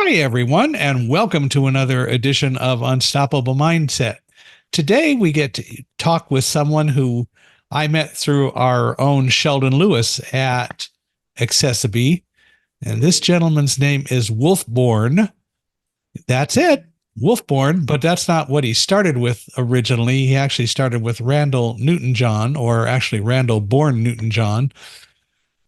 Hi, everyone, and welcome to another edition of Unstoppable Mindset. Today, we get to talk with someone who I met through our own Sheldon Lewis at Accessibility, and this gentleman's name is Wolfborn. That's it, Wolfborn, but that's not what he started with originally. He actually started with Randal Newton-John, or actually Randal Born Newton-John,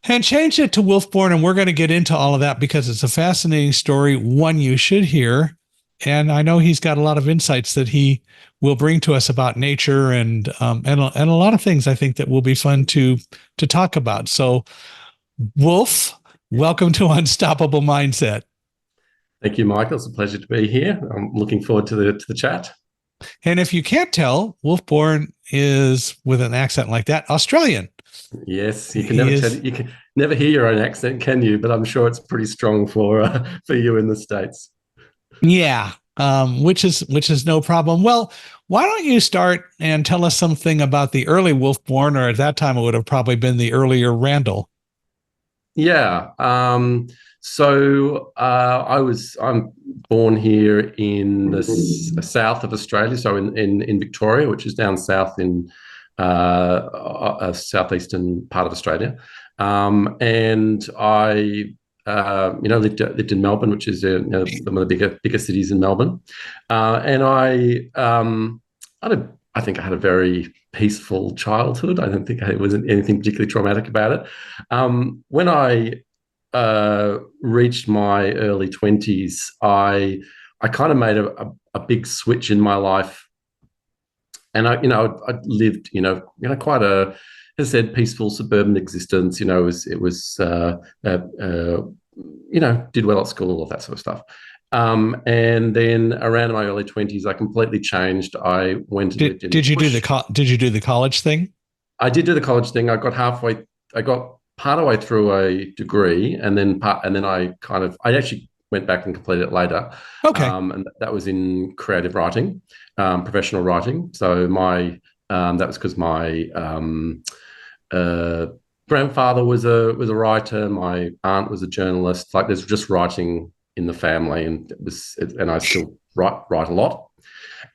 and changed it to Wolfborn, and we're going to get into all of that because it's a fascinating story, one you should hear. And I know he's got a lot of insights that he will bring to us about nature and a lot of things I think that will be fun to talk about. So, Wolf, welcome to Unstoppable Mindset. Thank you, Michael. It's a pleasure to be here. I'm looking forward to the chat. And if you can't tell, Wolfborn is, with an accent like that, Australian. Yes, you can never hear your own accent, can you? But I'm sure it's pretty strong for you in the States. Yeah, which is no problem. Well, why don't you start and tell us something about the early Wolfborn, or at that time it would have probably been the earlier Randal. Yeah. I'm born here in the south of Australia, so in Victoria, which is down south in a southeastern part of Australia. And I lived in Melbourne, which is one of the bigger cities in Melbourne. And I think I had a very peaceful childhood. I don't think it was anything particularly traumatic about it. When I reached my early 20s, I kind of made a big switch in my life. And I lived, quite a, as I said, peaceful suburban existence. Did well at school, all of that sort of stuff. And then around my early 20s, I completely changed. I went and lived in Did you do the college thing? I did do the college thing. I got part of the way through a degree, and then I actually went back and completed it later. Okay. And that was in creative writing, professional writing. So that was because my grandfather was a writer. My aunt was a journalist. Like, there's just writing in the family, and I still write a lot.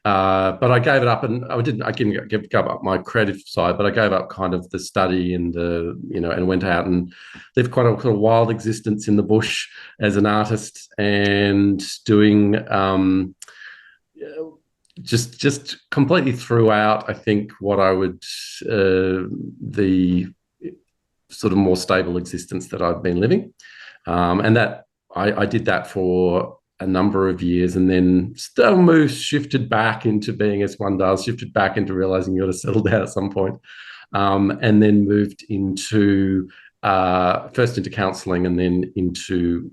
But I gave it up, and I didn't give up my creative side, but I gave up kind of the study and and went out and lived quite a wild existence in the bush as an artist, and doing just completely threw out, I think, what I would the sort of more stable existence that I've been living, and that I did that for a number of years, and then still shifted back into being, as one does, shifted back into realizing you got to settle down at some point, and then moved into first into counselling, and then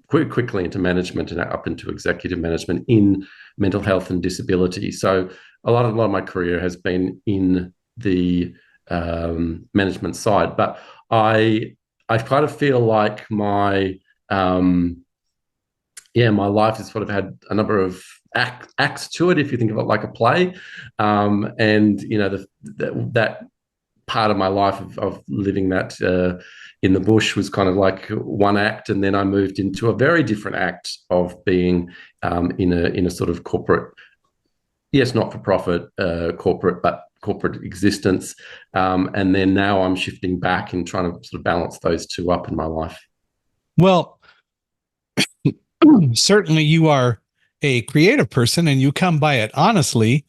quickly into management, and up into executive management in mental health and disability. So a lot of my career has been in the management side, but I kind of feel like my life has sort of had a number of acts to it, if you think of it like a play. And that part of my life of living that in the bush was kind of like one act, and then I moved into a very different act of being in a sort of corporate, yes, not for profit, corporate existence. And then now I'm shifting back and trying to sort of balance those two up in my life. Well, certainly you are a creative person, and you come by it honestly,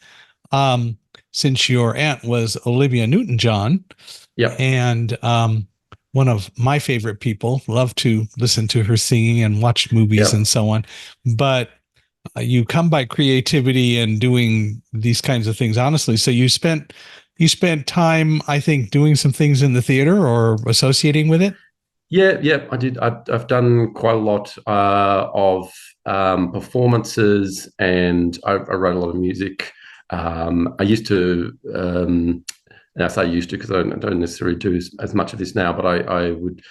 since your aunt was Olivia Newton-John. Yep. And one of my favorite people. Love to listen to her singing and watch movies and so on. But you come by creativity and doing these kinds of things honestly. So you spent time, I think, doing some things in the theater or associating with it. Yeah, I did. I've done quite a lot of performances, and I wrote a lot of music. I used to, and I say used to because I don't necessarily do as much of this now, but I would,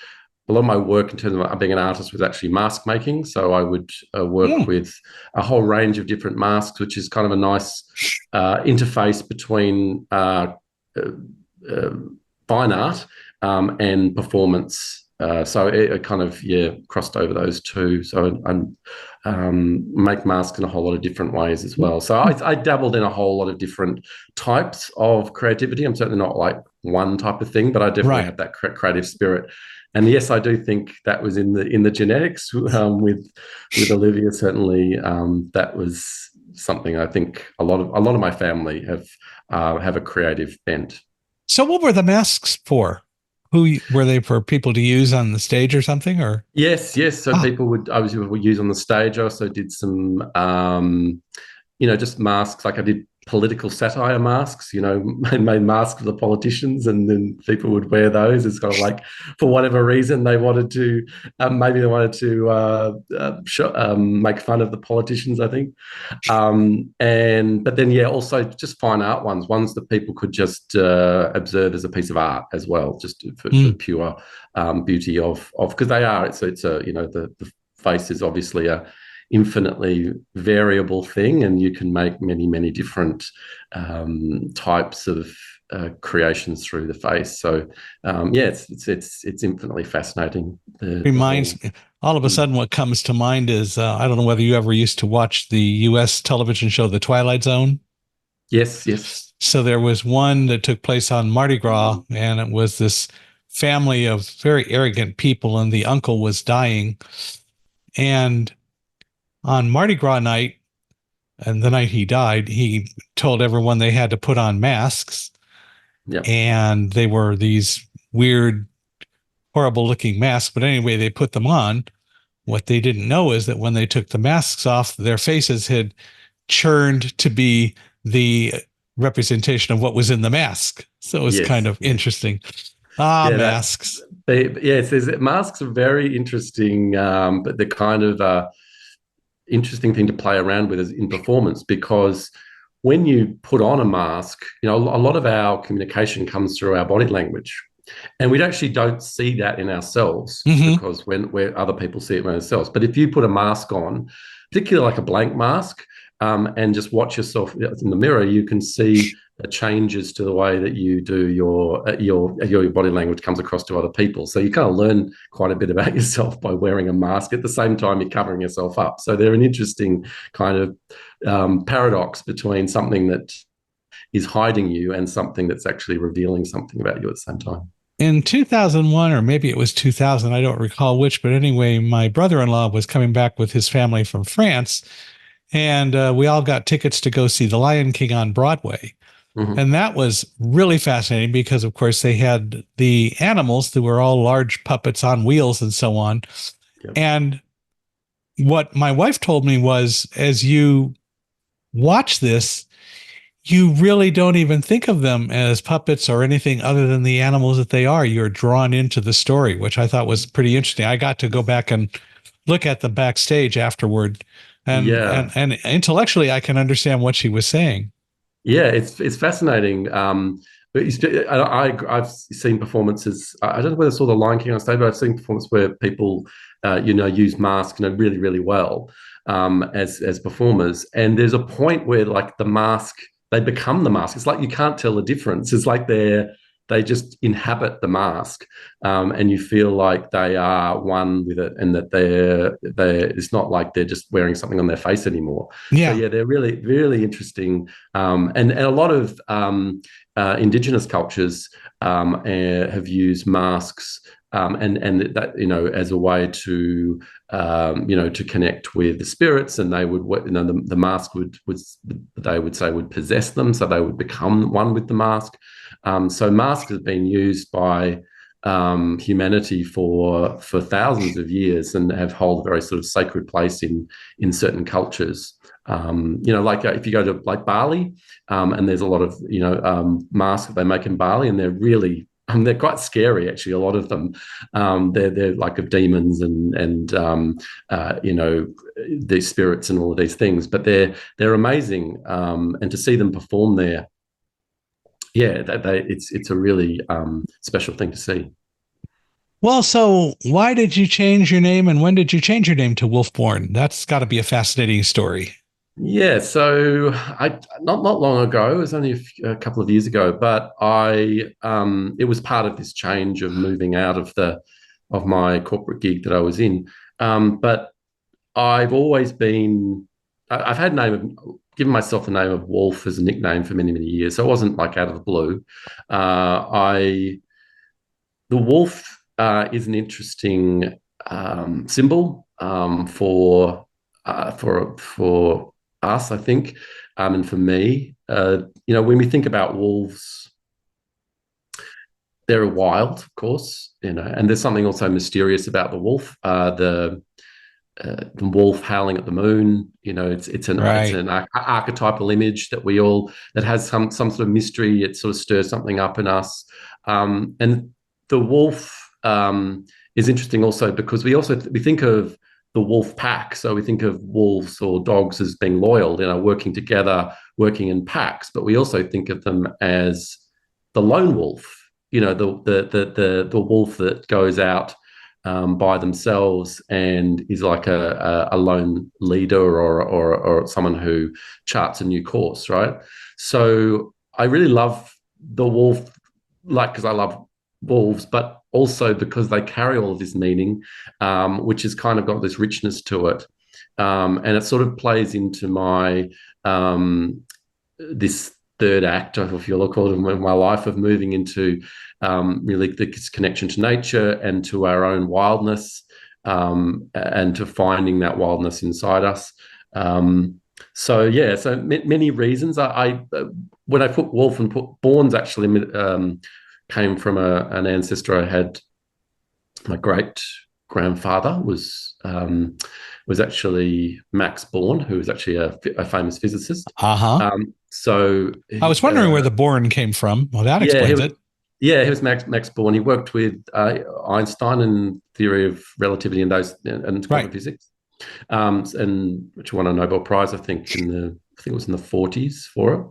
a lot of my work in terms of being an artist was actually mask making. So I would work with a whole range of different masks, which is kind of a nice interface between fine art and performance So it kind of crossed over those two. So I make masks in a whole lot of different ways as well. So I dabbled in a whole lot of different types of creativity. I'm certainly not like one type of thing, but I definitely have that creative spirit. And yes, I do think that was in the genetics with Olivia. Certainly, that was something I think a lot of my family have a creative bent. So, what were the masks for? Who were they for? People to use on the stage or something? Or yes. So people would use on the stage. I also did some just masks. Like I did political satire masks, made masks for the politicians, and then people would wear those. It's kind of like, for whatever reason, they wanted to, maybe they wanted to make fun of the politicians, I think. But then, also just fine art ones that people could just observe as a piece of art as well, just for pure beauty of, because they are, it's the face is obviously a infinitely variable thing, and you can make many different types of creations through the face. So it's infinitely fascinating. Reminds me, all of a sudden, what comes to mind is I don't know whether you ever used to watch the U.S. television show The Twilight Zone. Yes. So there was one that took place on Mardi Gras, and it was this family of very arrogant people, and the uncle was dying. And on Mardi Gras night, and the night he died, he told everyone they had to put on masks. Yep. And they were these weird, horrible looking masks. But anyway, they put them on. What they didn't know is that when they took the masks off, their faces had churned to be the representation of what was in the mask. So it was kind of interesting. Masks. Masks are very interesting, but they're kind of interesting thing to play around with is in performance, because when you put on a mask, a lot of our communication comes through our body language, and we actually don't see that in ourselves because where other people see it in ourselves. But if you put a mask on, particularly like a blank mask, and just watch yourself in the mirror, you can see the changes to the way that you do your body language comes across to other people. So you kind of learn quite a bit about yourself by wearing a mask at the same time you're covering yourself up. So they're an interesting kind of paradox between something that is hiding you and something that's actually revealing something about you at the same time. In 2001, or maybe it was 2000, I don't recall which, but anyway, my brother-in-law was coming back with his family from France, and we all got tickets to go see The Lion King on Broadway. And that was really fascinating because, of course, they had the animals that were all large puppets on wheels and so on. Yep. And what my wife told me was, as you watch this, you really don't even think of them as puppets or anything other than the animals that they are. You're drawn into the story, which I thought was pretty interesting. I got to go back and look at them backstage afterward. And intellectually, I can understand what she was saying. Yeah, it's fascinating. But I've seen performances. I don't know whether I saw The Lion King on stage, but I've seen performances where people, use masks, really, really well as performers. And there's a point where, like, the mask, they become the mask. It's like you can't tell the difference. It's like they just inhabit the mask, and you feel like they are one with it, and that they're it's not like they're just wearing something on their face anymore. Yeah. So they're really, really interesting, and a lot of Indigenous cultures have used masks. And that, as a way to to connect with the spirits, and they would the mask would they would say would possess them, so they would become one with the mask. So masks have been used by humanity for thousands of years, and have hold a very sort of sacred place in certain cultures. Like if you go to like Bali, and there's a lot of masks that they make in Bali, and they're really they're quite scary, actually. A lot of them, they're like of demons and these spirits and all of these things. But they're amazing, and to see them perform there, it's a really special thing to see. Well, so why did you change your name, and when did you change your name to Wolfborn? That's got to be a fascinating story. Yeah, so not long ago, it was only a couple of years ago, but it was part of this change of moving out of the my corporate gig that I was in. But I've always been, I've had given myself the name of Wolf as a nickname for many, many years. So it wasn't like out of the blue. The wolf is an interesting symbol for us, I think, and for me. When we think about wolves, they're wild, of course, and there's something also mysterious about the wolf. The wolf howling at the moon. It's an archetypal image that has some sort of mystery. It sort of stirs something up in us, and the wolf is interesting also because we think of the wolf pack. So we think of wolves or dogs as being loyal, working together, working in packs. But we also think of them as the lone wolf. The wolf that goes out by themselves and is like a lone leader or someone who charts a new course, right? So I really love the wolf, because I love wolves, but also because they carry all of this meaning, which has kind of got this richness to it. And it sort of plays into my this third act, if you'll call it, of my life, of moving into really this connection to nature and to our own wildness, and to finding that wildness inside us. So many reasons. When I put wolf and put Borns, actually came from an ancestor I had. My great grandfather was actually Max Born, who was actually a famous physicist. So I was wondering where the Born came from. Well, that explains it. Yeah, he was Max Born. He worked with Einstein and theory of relativity and quantum physics, and which won a Nobel Prize, I think it was in the 40s for it.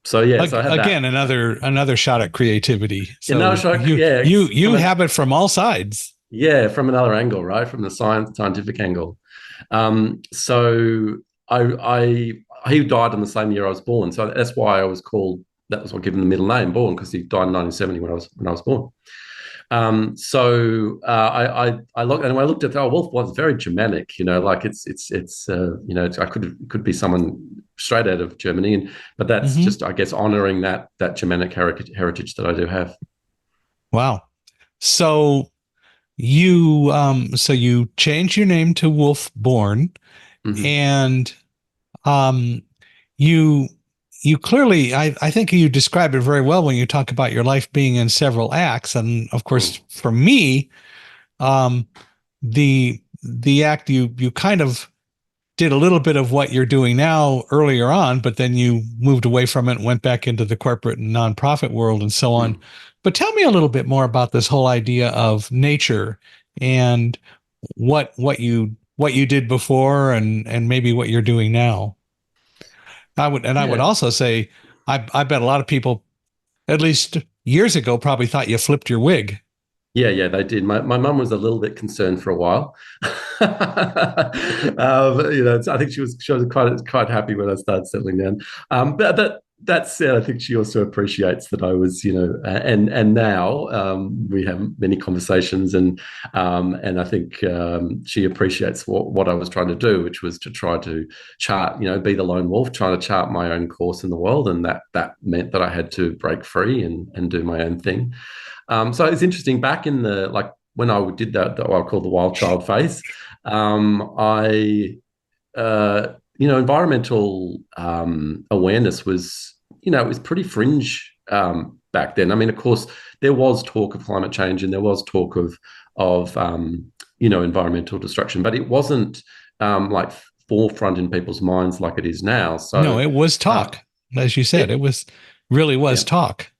So so I had again another shot at creativity. So you have it from all sides. Yeah, from another angle, right? From the scientific angle. So he died in the same year I was born. So that's why I was called. That was what given the middle name Born, because he died in 1970 when I was born. I looked at wolf was very Germanic, I could be someone straight out of Germany, but that's just, I guess, honoring that Germanic heritage that I do have. Wow. So you changed your name to Wolf Born, and you clearly, I think you describe it very well when you talk about your life being in several acts. And of course, for me, the act you kind of did a little bit of what you're doing now earlier on, but then you moved away from it and went back into the corporate and nonprofit world and so on. But tell me a little bit more about this whole idea of nature and what you did before and maybe what you're doing now. I would also say, I bet a lot of people, at least years ago, probably thought you flipped your wig. Yeah, they did. My mum was a little bit concerned for a while. I think she was quite happy when I started settling down. But that said, I think she also appreciates that I was, and now we have many conversations, and I think she appreciates what I was trying to do, which was to try to chart, be the lone wolf, trying to chart my own course in the world, and that meant that I had to break free and do my own thing. So it's interesting. Back in when I did that, what I call the wild child phase, environmental awareness was, it was pretty fringe back then. I mean, of course, there was talk of climate change and there was talk of environmental destruction, but it wasn't like forefront in people's minds like it is now. So no, it was talk, as you said. It was talk.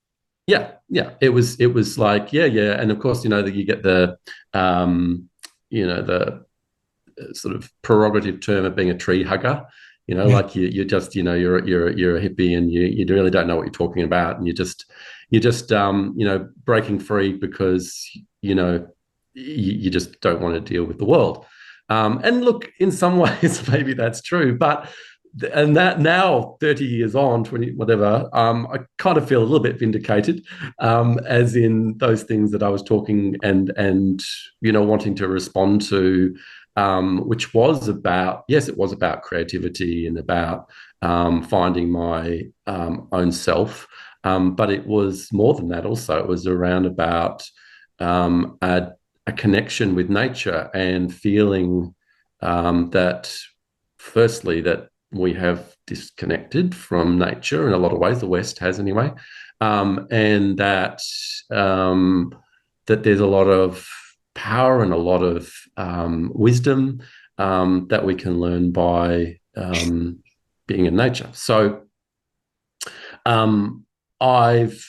Yeah. It was like, and of course, that you get the the sort of prerogative term of being a tree hugger. Like you're just, you're a hippie and you really don't know what you're talking about, and you're just breaking free because you just don't want to deal with the world. And look, in some ways, maybe that's true, but and that now 30 years on, 20 whatever, I kind of feel a little bit vindicated, as in those things that I was talking and wanting to respond to, which was about, yes, it was about creativity and about finding my own self, but it was more than that. Also, it was around about a connection with nature and feeling that, firstly, that we have disconnected from nature in a lot of ways. The West has, anyway, and that that there's a lot of power and a lot of wisdom that we can learn by being in nature. So I've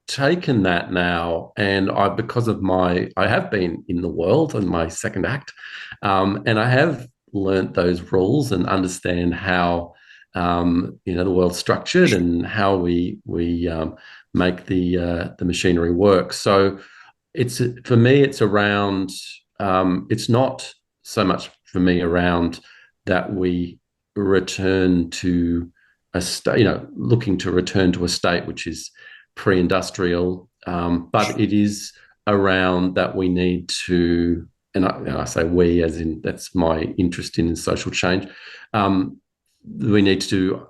taken that now, and because of I have been in the world in my second act, and I have learnt those rules and understand how the world's structured and how we make the machinery work. So for me, it's around. It's not so much for me around that we return to a state, looking to return to a state which is pre-industrial, but it is around that we need to, and I say we as in that's my interest in social change. We need to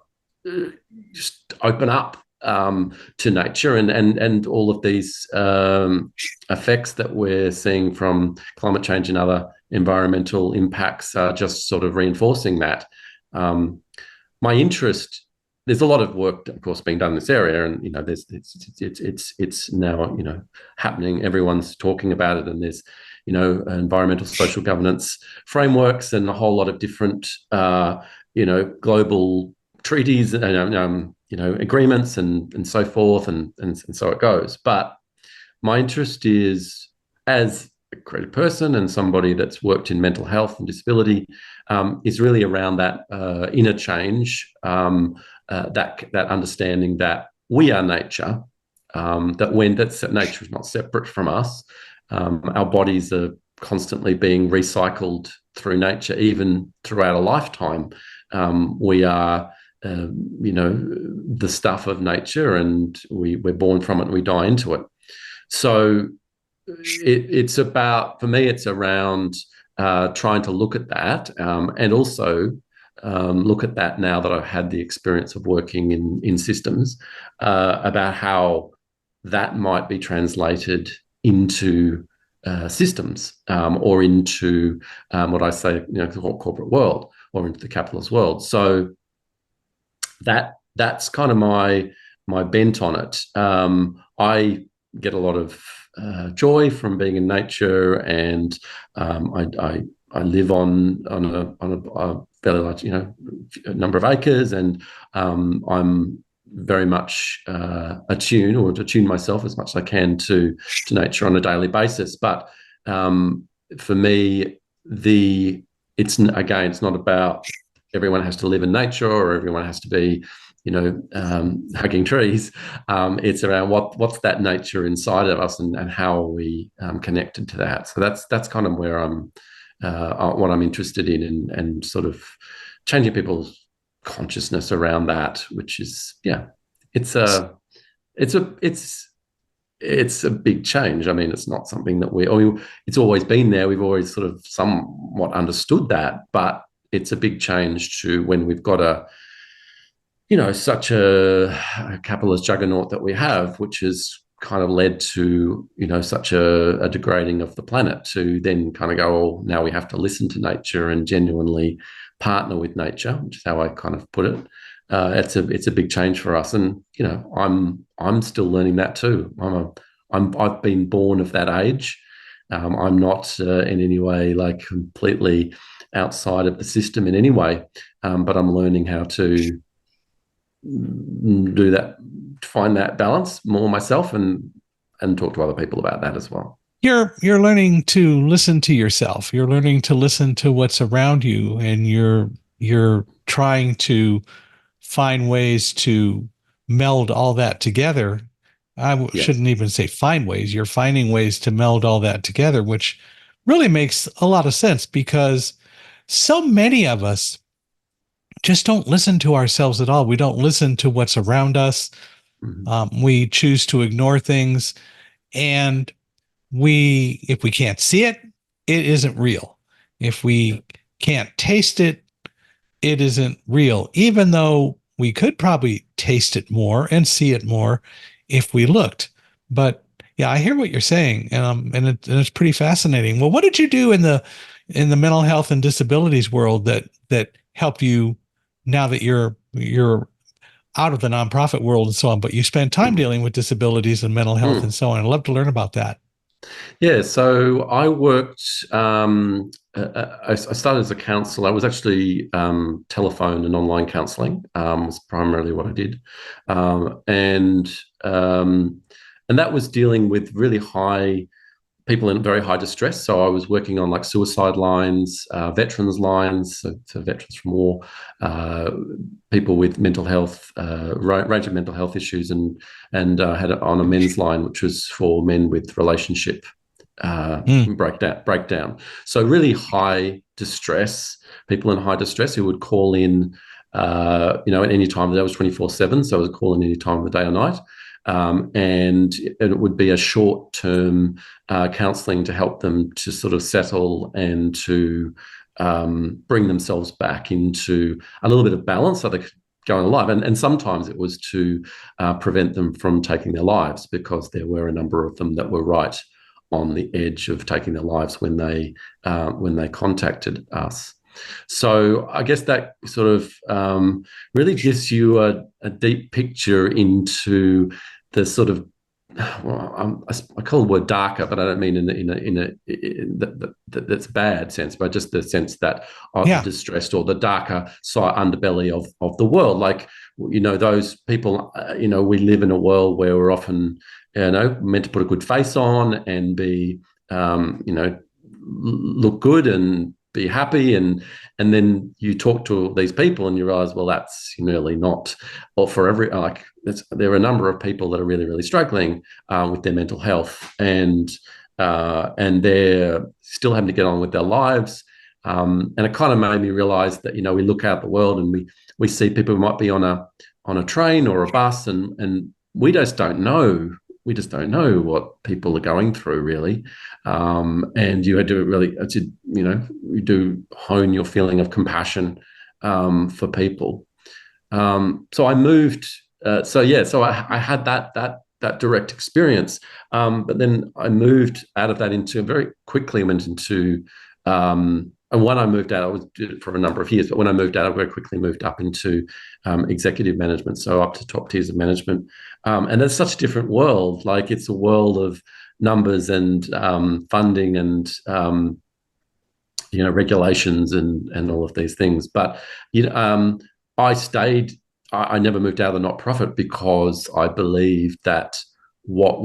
just open up to nature and all of these effects that we're seeing from climate change and other environmental impacts are just sort of reinforcing that. My interest, there's a lot of work, of course, being done in this area, and it's now happening. Everyone's talking about it, and there's environmental social governance frameworks and a whole lot of different global treaties and agreements and so forth, and so it goes. But my interest is, as a creative person and somebody that's worked in mental health and disability, is really around that inner change, that understanding that we are nature, that nature is not separate from us. Our bodies are constantly being recycled through nature, even throughout a lifetime. We are the stuff of nature, and we're born from it and we die into it. So it's about, for me, it's around trying to look at that, and also look at that now that I've had the experience of working in systems, about how that might be translated into systems, or into what I say, the corporate world, or into the capitalist world. So that's kind of my bent on it. I get a lot of joy from being in nature, and I live on a fairly large number of acres, and I'm very much attune myself as much as I can to nature on a daily basis. But for me, it's not about everyone has to live in nature or everyone has to be hugging trees. It's around what's that nature inside of us, and how are we connected to that. So that's kind of where what I'm interested in, and sort of changing people's consciousness around that, which is, it's a big change. I mean, it's not something that it's always been there. We've always sort of somewhat understood that, but it's a big change to when we've got such a capitalist juggernaut that we have, which has kind of led to, such a degrading of the planet, to then kind of go, oh, now we have to listen to nature and genuinely partner with nature, which is how I kind of put it. It's a big change for us, and I'm still learning that too. I've been born of that age. I'm not in any way like completely outside of the system in any way, but I'm learning how to do that, find that balance more myself, and talk to other people about that as well. You're learning to listen to yourself. You're learning to listen to what's around you, and you're trying to find ways to meld all that together. Shouldn't even say find ways. You're finding ways to meld all that together, which really makes a lot of sense, because so many of us just don't listen to ourselves at all. We don't listen to what's around us. Mhm. We choose to ignore things, and if we can't see it, it isn't real. If Yeah. we can't taste it, it isn't real, even though we could probably taste it more and see it more if we looked. But yeah, I hear what you're saying, and it's pretty fascinating. Well, what did you do in the mental health and disabilities world that helped you now that you're out of the nonprofit world and so on, but you spend time Mm. dealing with disabilities and mental health and Mm. so on? I'd love to learn about that. Yeah, so I worked. I started as a counsellor. I was actually telephone and online counselling was primarily what I did, um, and um, and that was dealing with really high people in very high distress. So I was working on like suicide lines, veterans lines, so veterans from war, uh, people with mental health, range of mental health issues, and had it on a men's line, which was for men with relationship Mm, breakdown. So really high distress, people in high distress who would call in, at any time of the day. Was 24/7, so I was calling any time of the day or night. And it would be a short-term counselling to help them to sort of settle and to bring themselves back into a little bit of balance so they could go on alive. And sometimes it was to prevent them from taking their lives, because there were a number of them that were right on the edge of taking their lives when they contacted us. So I guess that sort of really gives you a deep picture into the sort of, well, I call the word darker, but I don't mean that's bad sense, but just the sense that the yeah. distressed or the darker side underbelly of the world. Like, those people. We live in a world where we're often, meant to put a good face on and be, look good and be happy, and then you talk to these people and you realize, well, that's really not, or for every, like, there are a number of people that are really, really struggling with their mental health, and they're still having to get on with their lives. And it kind of made me realize that, we look out the world and we see people who might be on a train or a bus, and we just don't know what people are going through, really. And you had to really, you do hone your feeling of compassion for people. So I moved. So I had that direct experience, but then I moved out of that into very quickly went into. And when I moved out, did it for a number of years. But when I moved out, I very quickly moved up into executive management, so up to top tiers of management. And it's such a different world. Like, it's a world of numbers and funding and regulations and all of these things. But I stayed. I never moved out of the not-profit because I believed that what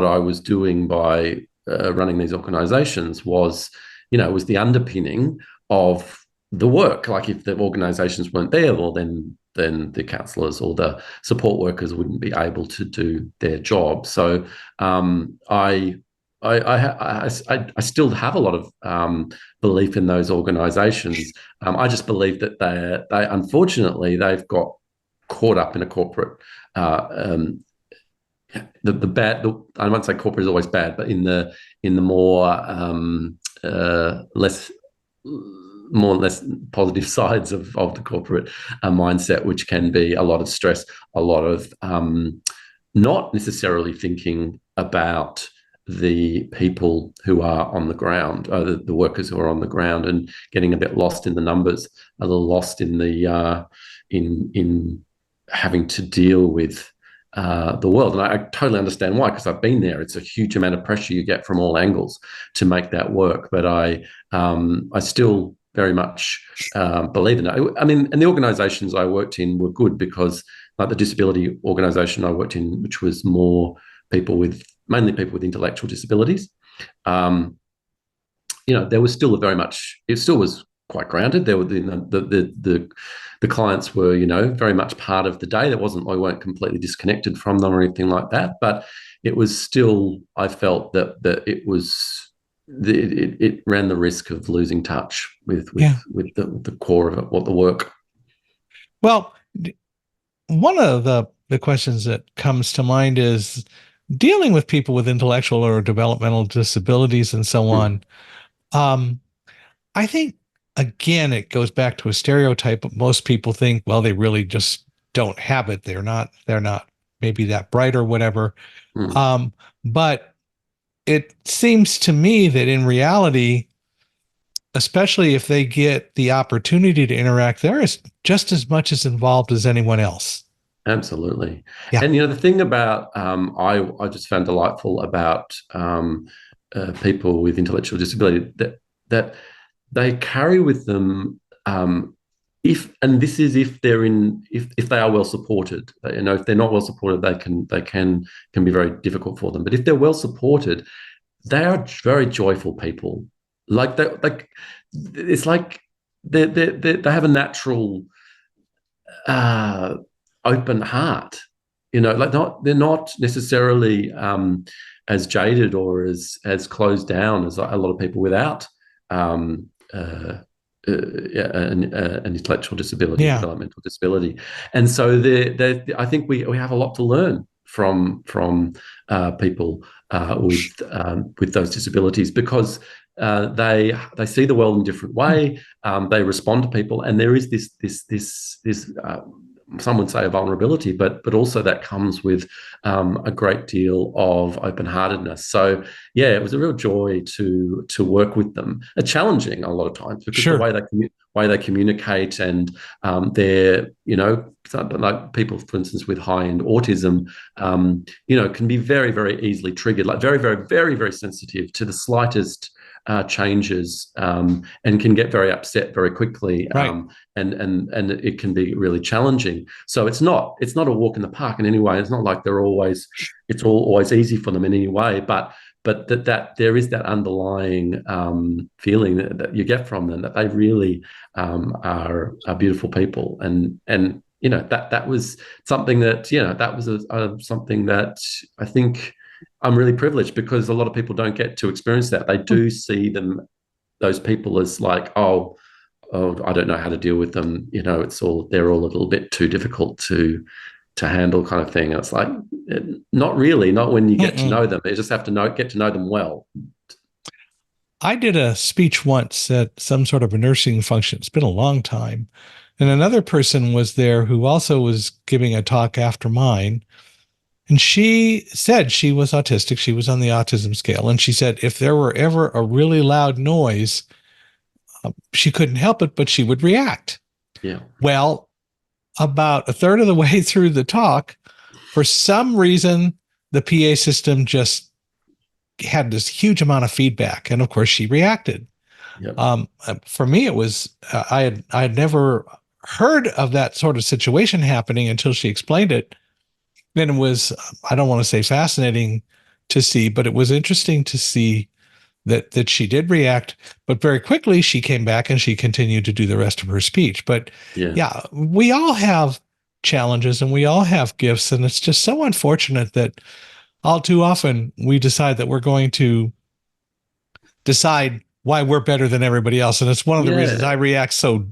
I was doing by running these organisations was the underpinning of the work. Like, if the organisations weren't there, well, then the counsellors or the support workers wouldn't be able to do their job. So I still have a lot of belief in those organisations. I just believe that they unfortunately they've got caught up in a corporate. The bad. I won't say corporate is always bad, but in the more less more or less positive sides of the corporate mindset, which can be a lot of stress, a lot of not necessarily thinking about the people who are on the ground, the workers who are on the ground, and getting a bit lost in the numbers, a little lost in the in having to deal with the world. And I totally understand why, because I've been there. It's a huge amount of pressure you get from all angles to make that work. But I still very much believe in it. I mean, and the organisations I worked in were good, because, like, the disability organisation I worked in, which was more mainly people with intellectual disabilities, there was still it still was quite grounded. There were the clients were, very much part of the day. I weren't completely disconnected from them or anything like that. But it was still, I felt that it ran the risk of losing touch with Yeah. the core of it, what the work. Well, one of the questions that comes to mind is dealing with people with intellectual or developmental disabilities and so Hmm. on. Um, I think again, it goes back to a stereotype. Most people think, well, they really just don't have it. They're not maybe that bright or whatever. Hmm. Um, but it seems to me that in reality, especially if they get the opportunity to interact, they're just as much as involved as anyone else. Absolutely. Yeah. And the thing about I just found delightful about people with intellectual disability that they carry with them, if and this is if they're in if they are well supported. If they're not well supported, they can be very difficult for them. But if they're well supported, they are very joyful people. Like it's like they have a natural uh, open heart. Like they're not necessarily as jaded or as closed down as a lot of people without um, yeah, an intellectual disability or Yeah. developmental disability. And so I think we have a lot to learn from people with those disabilities, because they see the world in a different way. They respond to people, and there is this some would say a vulnerability, but also that comes with a great deal of open-heartedness. So yeah, it was a real joy to work with them. It's challenging a lot of times because the Sure. way they communicate, and they're like people, for instance, with high-end autism, can be very, very easily triggered, like very, very, very, very sensitive to the slightest changes, and can get very upset very quickly, Right. and it can be really challenging. So it's not a walk in the park in any way. It's not like it's all always easy for them in any way, but that there is that underlying feeling that you get from them, that they really are beautiful people, and that was something that was something that I think I'm really privileged, because a lot of people don't get to experience that. They do see those people as like, oh, I don't know how to deal with them. They're all a little bit too difficult to handle, kind of thing. And it's like, not really, not when you get to Mm-mm. know them. You just have to get to know them well. I did a speech once at some sort of a nursing function. It's been a long time. And another person was there who also was giving a talk after mine. And she said she was autistic. She was on the autism scale. And she said if there were ever a really loud noise, she couldn't help it, but she would react. Yeah, Well, about a third of the way through the talk, for some reason, the PA system just had this huge amount of feedback. And of course, she reacted. yeah, For me, it was I had never heard of that sort of situation happening until she explained it. Then it was, I don't want to say fascinating to see, but it was interesting to see that she did react, but very quickly she came back and she continued to do the rest of her speech. But yeah, yeah, we all have challenges and we all have gifts, and it's just so unfortunate that all too often we decide that we're going to decide why we're better than everybody else. And it's one of the reasons I yeah, react so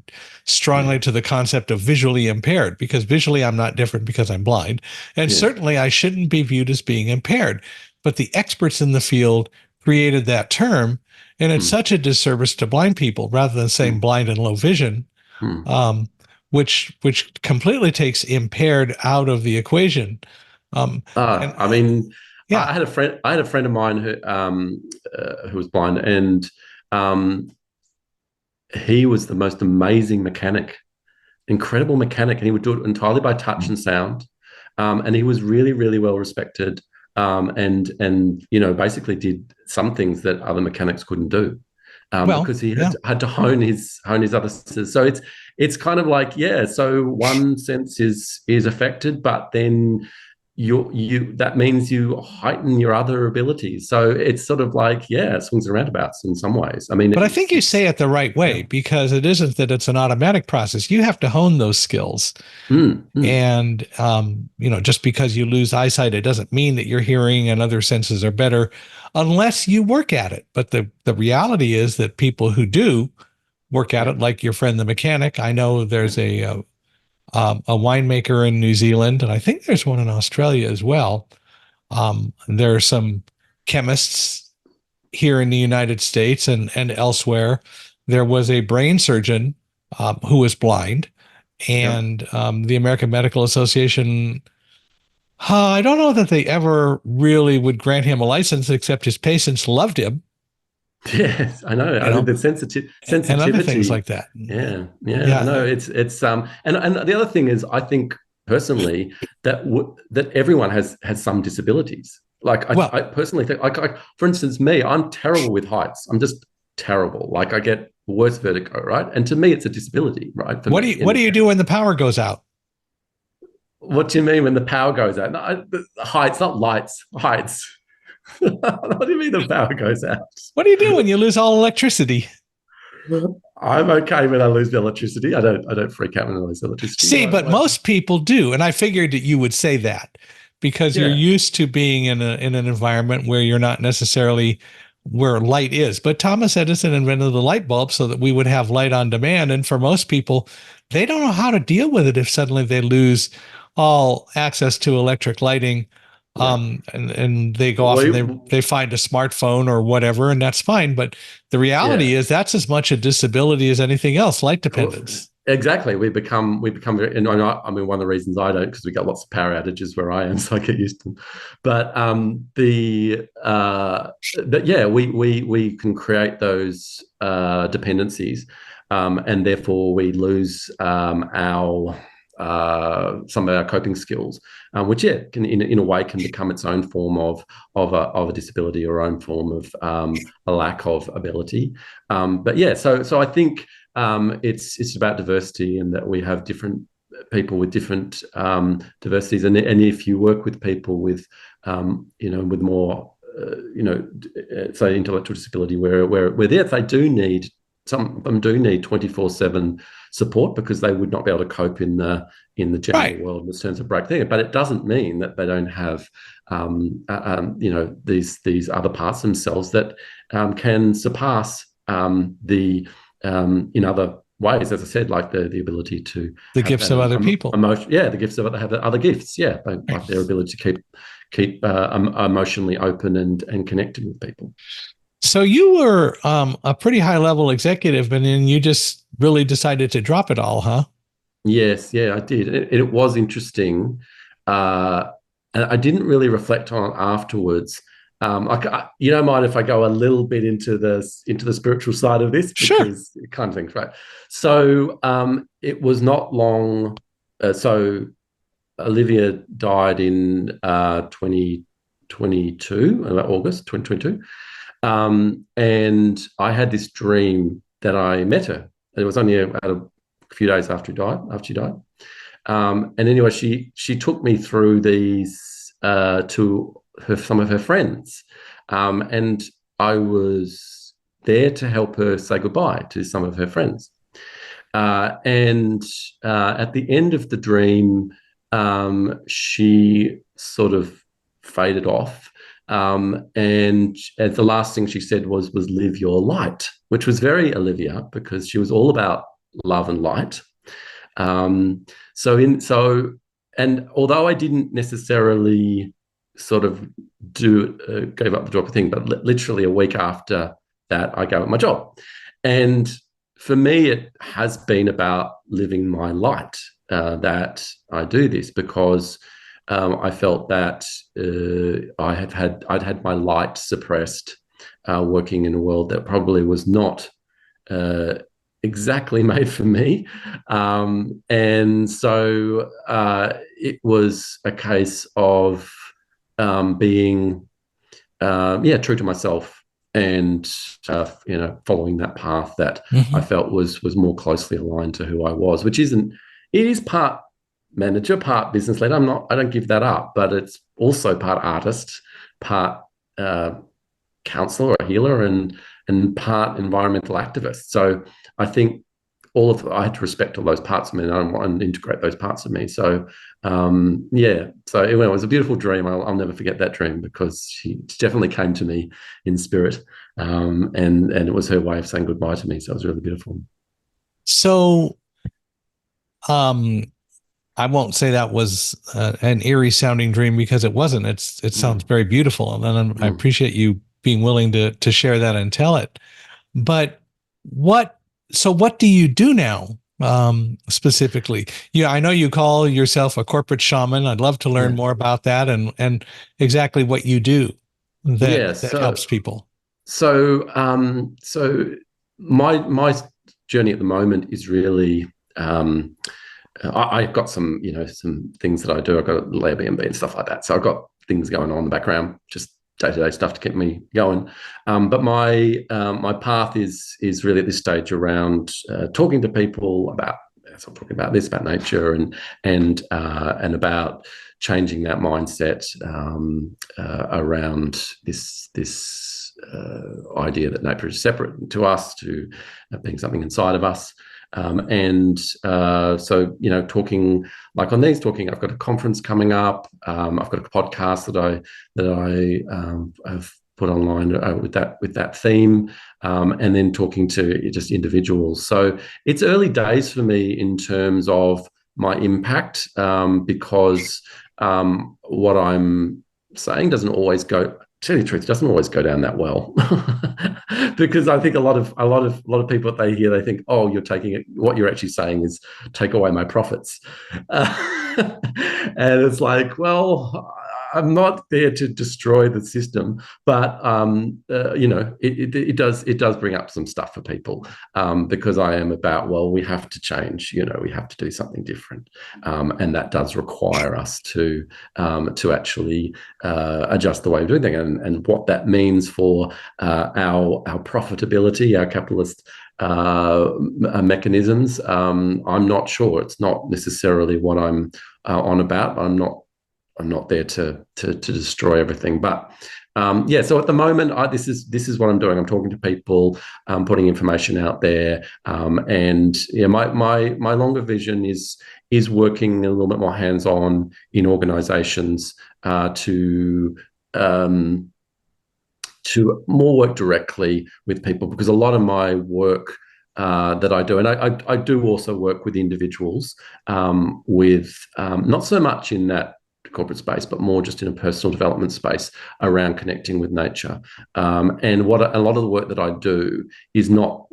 strongly yeah, to the concept of visually impaired, because visually I'm not different because I'm blind. And yeah. certainly I shouldn't be viewed as being impaired. But the experts in the field created that term. And it's Hmm, such a disservice to blind people rather than saying hmm, blind and low vision, hmm. um, which completely takes impaired out of the equation. And I mean, yeah, I had a friend. I had a friend of mine who was blind, and um, he was the most amazing mechanic, incredible mechanic, and he would do it entirely by touch and sound. And he was really, really well respected, and basically did some things that other mechanics couldn't do, well, because he yeah. had to hone his other senses. So it's kind of like, yeah. So one sense is affected, but then you that means you heighten your other abilities. So it's sort of like, yeah, swings and roundabouts in some ways. I mean, But I think you say it the right yeah. way, because it isn't that it's an automatic process. You have to hone those skills. Mm, mm, And, just because you lose eyesight, it doesn't mean that your hearing and other senses are better unless you work at it. But the reality is that people who do work at yeah, it, like your friend, the mechanic, I know yeah, there's a winemaker in New Zealand, and I think there's one in Australia as well. There are some chemists here in the United States and elsewhere. There was a brain surgeon who was blind, Yeah. and the American Medical Association, I don't know that they ever really would grant him a license, except his patients loved him, Yes, I know. you I think know, the and other things sensitivity. like that. Yeah, I Yeah. know. It's and the other thing is, I think personally that everyone has some disabilities. Like Well, I personally think, for instance, me, I'm terrible with heights. I'm just terrible. Like I get worse vertigo, right? And to me, it's a disability, right? For me, in what a do you do sense. when the power goes out? What do you mean when the power goes out? No, the heights, not lights. Heights. What do you mean the power goes out? What do you do when you lose all electricity? I'm okay when I lose the electricity. I don't freak out when I lose electricity. See, but most people do, and I figured that you would say that because you're Yeah, used to being in an environment where you're not necessarily where light is. But Thomas Edison invented the light bulb so that we would have light on demand. And for most people, they don't know how to deal with it if suddenly they lose all access to electric lighting. yeah. And they go off and We, they find a smartphone or whatever, and that's fine. But the reality yeah. is that's as much a disability as anything else, light dependence. Exactly. We become very, and I mean, one of the reasons I don't, because we got lots of power outages where I am, so I get used to them. But but yeah, we can create those dependencies, and therefore we lose our some of our coping skills, which yeah, can in a way can become its own form of a disability or own form of a lack of ability. But yeah, so I think. It's about diversity and that we have different people with different diversities, and if you work with people with with more say intellectual disability where they do need some of them do need 24/7 support because they would not be able to cope in the general Right. world in terms of break thing. But it doesn't mean that they don't have these other parts themselves that can surpass the in other ways, as I said, like the ability to The have gifts that of other people. emotion. Yeah, the gifts of have the other gifts. Yeah, like their ability to keep emotionally open and connected with people. So you were a pretty high level executive, and then you just really decided to drop it all, huh? Yes, yeah, I did. It was interesting, uh, and I didn't really reflect on it afterwards. You don't mind if I go a little bit into the spiritual side of this Sure. because it kind of things, right? So it was not long. So Olivia died in 2022, August 2022, and I had this dream that I met her. It was only a few days after she died. And anyway, she took me through these to some of her friends, and I was there to help her say goodbye to some of her friends. And at the end of the dream, she sort of faded off. And the last thing she said was "Live your light," which was very Olivia because she was all about love and light. Um, and although I didn't necessarily sort of gave up the job thing, but literally a week after that, I gave up my job. And for me, it has been about living my light that I do this because I felt that I'd had my light suppressed, working in a world that probably was not uh, exactly made for me. And so it was a case of being, true to myself and, following that path that I Mm-hmm. felt was more closely aligned to who I was, which it is part manager, part business leader. I don't give that up, but it's also part artist, part uh, counselor or healer, and part environmental activist. So I think I had to respect all those parts of me and integrate those parts of me. So so it was a beautiful dream. I'll never forget that dream because she definitely came to me in spirit, and it was her way of saying goodbye to me. So it was really beautiful. So, um, I won't say that was an eerie sounding dream, because it wasn't. It sounds Mm. very beautiful, and I Mm. appreciate you being willing to share that and tell it. But what so what do you do now, specifically? Yeah, I know you call yourself a corporate shaman. I'd love to learn Yeah. more about that, and exactly what you do Yeah. that helps people. So my journey at the moment is really I've got some, some things that I do. I've got Airbnb and stuff like that. So I've got things going on in the background, just day-to-day stuff to keep me going. But my path is really at this stage around talking to people about, so I'm talking about this, about nature, and about changing that mindset around this idea that nature is separate to us, to being something inside of us. So, talking like on these, I've got a conference coming up. I've got a podcast that I have put online with that theme, and then talking to just individuals. So it's early days for me in terms of my impact, because what I'm saying doesn't always go. Tell you the truth, doesn't always go down that well, because I think a lot of people that they hear, they think, oh, you're taking it. What you're actually saying is take away my profits, and it's like, well, I'm not there to destroy the system, but it does bring up some stuff for people, because I am about, well, we have to change. We have to do something different, and that does require us to actually adjust the way of doing things, and what that means for our profitability, our capitalist mechanisms. I'm not sure. It's not necessarily what I'm on about. I'm not there to destroy everything, but yeah. So at the moment, this is what I'm doing. I'm talking to people, putting information out there, and yeah, my longer vision is working a little bit more hands on in organisations, um, to more work directly with people, because a lot of my work that I do, and I do also work with individuals, with not so much in that corporate space, but more just in a personal development space around connecting with nature. And what a lot of the work that I do is not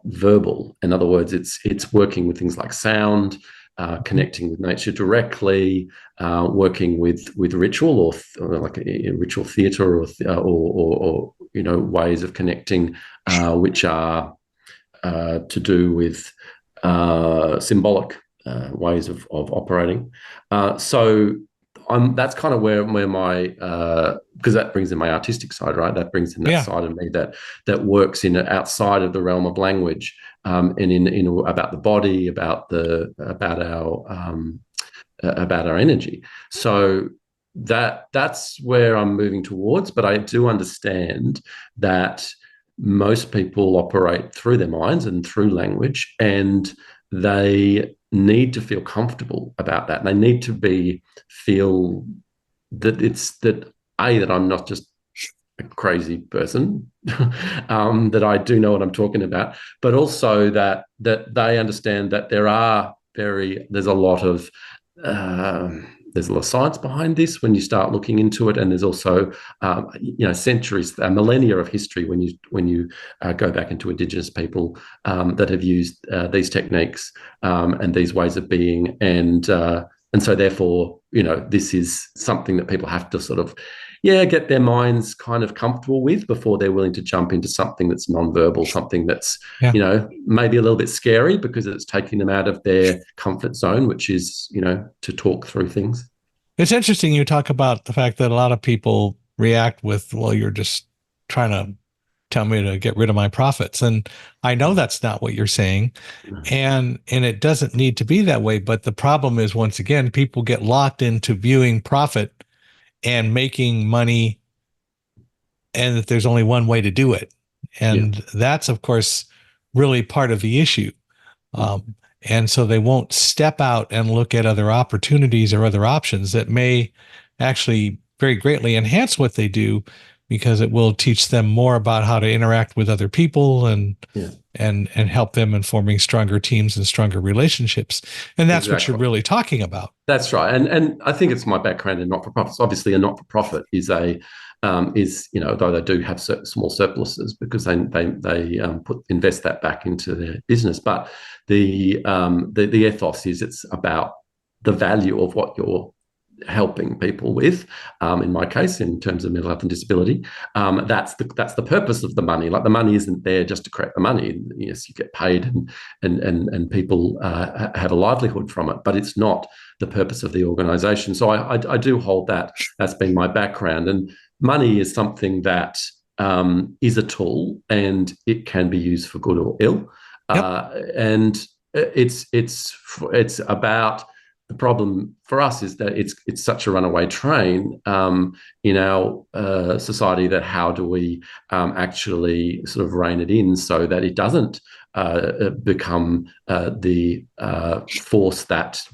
verbal. In other words, it's working with things like sound, connecting with nature directly, working with ritual, or like a ritual theatre, or ways of connecting, which are to do with symbolic ways of operating. So that's kind of where my because that brings in my artistic side, right? That brings in that Yeah. side of me that works in outside of the realm of language, and in about the body, about our energy. So that's where I'm moving towards. But I do understand that most people operate through their minds and through language, and they need to feel comfortable about that. They need to feel that that I'm not just a crazy person, that I do know what I'm talking about, but also that they understand that there's a lot of science behind this when you start looking into it, and there's also centuries, millennia of history when you go back into Indigenous people that have used these techniques, and these ways of being, and so therefore this is something that people have to sort of get their minds kind of comfortable with before they're willing to jump into something that's non-verbal, something that's Yeah. maybe a little bit scary because it's taking them out of their comfort zone, which is to talk through things. It's interesting you talk about the fact that a lot of people react with, well, you're just trying to tell me to get rid of my profits. And I know that's not what you're saying. And it doesn't need to be that way. But the problem is, once again, people get locked into viewing profit and making money, and that there's only one way to do it. Yeah. And that's, of course, really part of the issue. And so they won't step out and look at other opportunities or other options that may actually very greatly enhance what they do, because it will teach them more about how to interact with other people and Yeah, and help them in forming stronger teams and stronger relationships. And that's what you're exactly. really talking about. That's right, and I think it's my background in not-for-profits. Obviously, a not-for-profit is though they do have small surpluses because they invest that back into their business, but the ethos is it's about the value of what you're helping people with. In my case, in terms of mental health and disability, that's the purpose of the money. Like, the money isn't there just to create the money. Yes, you get paid and people have a livelihood from it, but it's not the purpose of the organisation. So I do hold that. That's been my background, and money is something that is a tool, and it can be used for good or ill. Yep. And it's about, the problem for us is that it's such a runaway train in our society, that how do we actually sort of rein it in so that it doesn't become the force that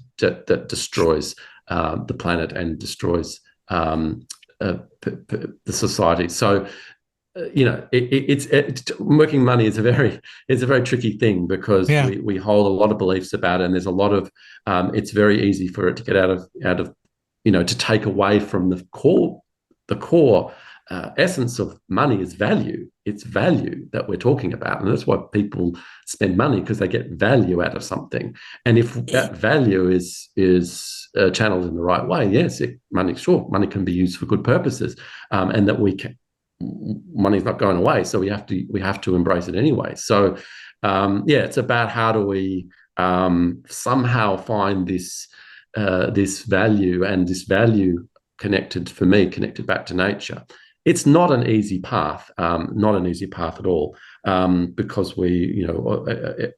destroys the planet and destroys the society. So it's working money is a very tricky thing, because Yeah. we hold a lot of beliefs about it, and there's a lot of it's very easy for it to get out of to take away from the core essence of money is value. It's value that we're talking about, and that's why people spend money, because they get value out of something. And if that value is channeled in the right way, yes, money can be used for good purposes, and that money's not going away, so we have to embrace it anyway. So it's about how do we somehow find this value, and this value connected back to nature. It's not an easy path, at all, because we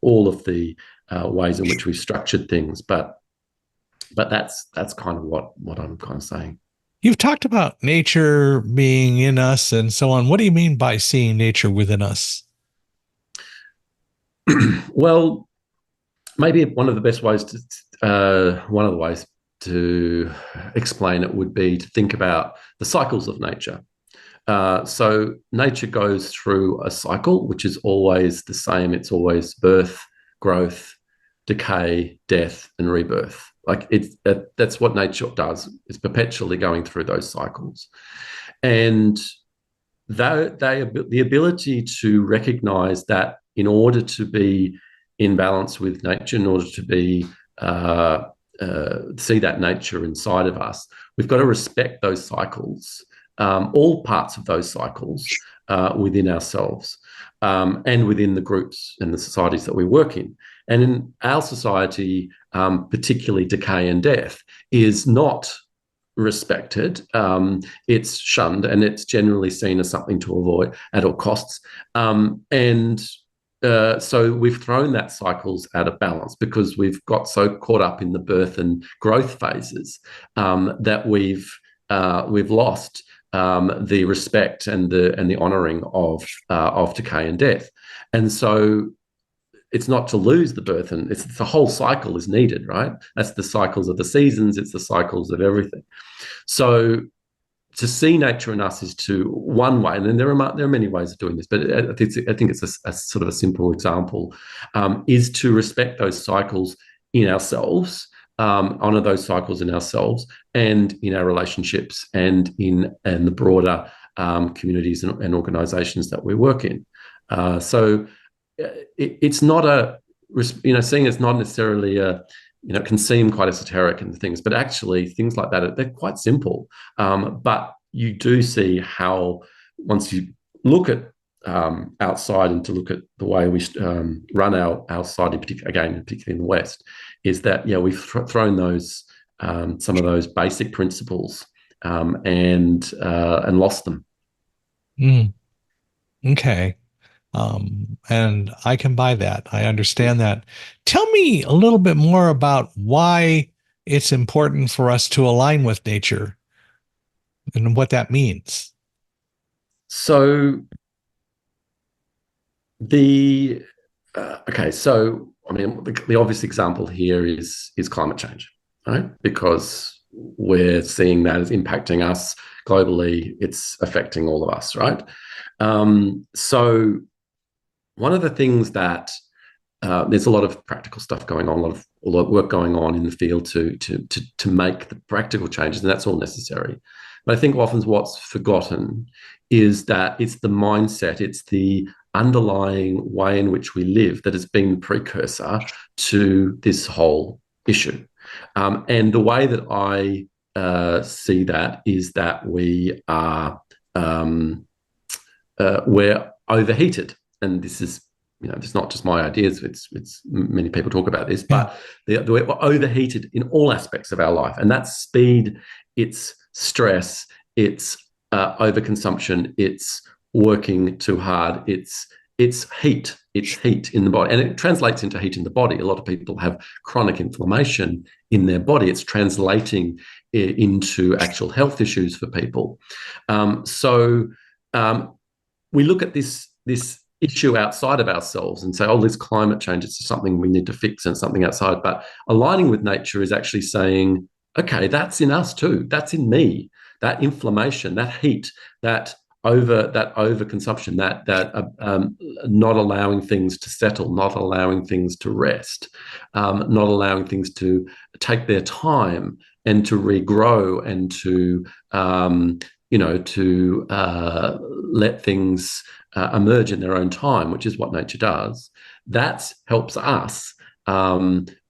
all of the ways in which we structured things, but that's kind of what I'm kind of saying. You've talked about nature being in us and so on. What do you mean by seeing nature within us? Well, maybe one of the ways to explain it would be to think about the cycles of nature. So nature goes through a cycle, which is always the same. It's always birth, growth, decay, death, and rebirth. Like, that's what nature does. It's perpetually going through those cycles. And the ability to recognize that, in order to be in balance with nature, in order to be see that nature inside of us, we've got to respect those cycles, all parts of those cycles within ourselves, and within the groups and the societies that we work in. And in our society, particularly decay and death is not respected. It's shunned, and it's generally seen as something to avoid at all costs. So we've thrown that cycles out of balance, because we've got so caught up in the birth and growth phases that we've lost the respect and the honouring of decay and death. And so it's not to lose the birth, and it's the whole cycle is needed, right? That's the cycles of the seasons. It's the cycles of everything. So to see nature in us is to, one way, and then there are many ways of doing this, but I think it's a sort of a simple example, is to respect those cycles in ourselves, honour those cycles in ourselves and in our relationships, and in the broader communities and organisations that we work in. So it's not seeing it's not necessarily can seem quite esoteric and things, but actually things like that, they're quite simple. But you do see how, once you look at outside, and to look at the way we run our society, particularly in the West, is that we've thrown those some of those basic principles and lost them. Mm, okay. And I can buy that. I understand that. Tell me a little bit more about why it's important for us to align with nature and what that means. So so I mean, the obvious example here is climate change, right? Because we're seeing that as impacting us globally. It's affecting all of us, right? So one of the things that there's a lot of practical stuff going on, a lot of work going on in the field to make the practical changes, and that's all necessary. But I think often what's forgotten is that it's the mindset, it's the underlying way in which we live that has been the precursor to this whole issue. And the way that I see that is that we're overheated, and this is, it's not just my ideas. It's many people talk about this, but we're overheated in all aspects of our life, and that's speed, it's stress, it's overconsumption, it's working too hard, it's heat, it's heat in the body, and it translates into heat in the body. A lot of people have chronic inflammation in their body. It's translating into actual health issues for people. We look at this issue outside of ourselves and say, oh, this climate change, it's something we need to fix and something outside. But aligning with nature is actually saying, okay, that's in us too. That's in me. That inflammation, that heat, that overconsumption, that not allowing things to settle, not allowing things to rest, not allowing things to take their time and to regrow and to let things emerge in their own time, which is what nature does. That helps us.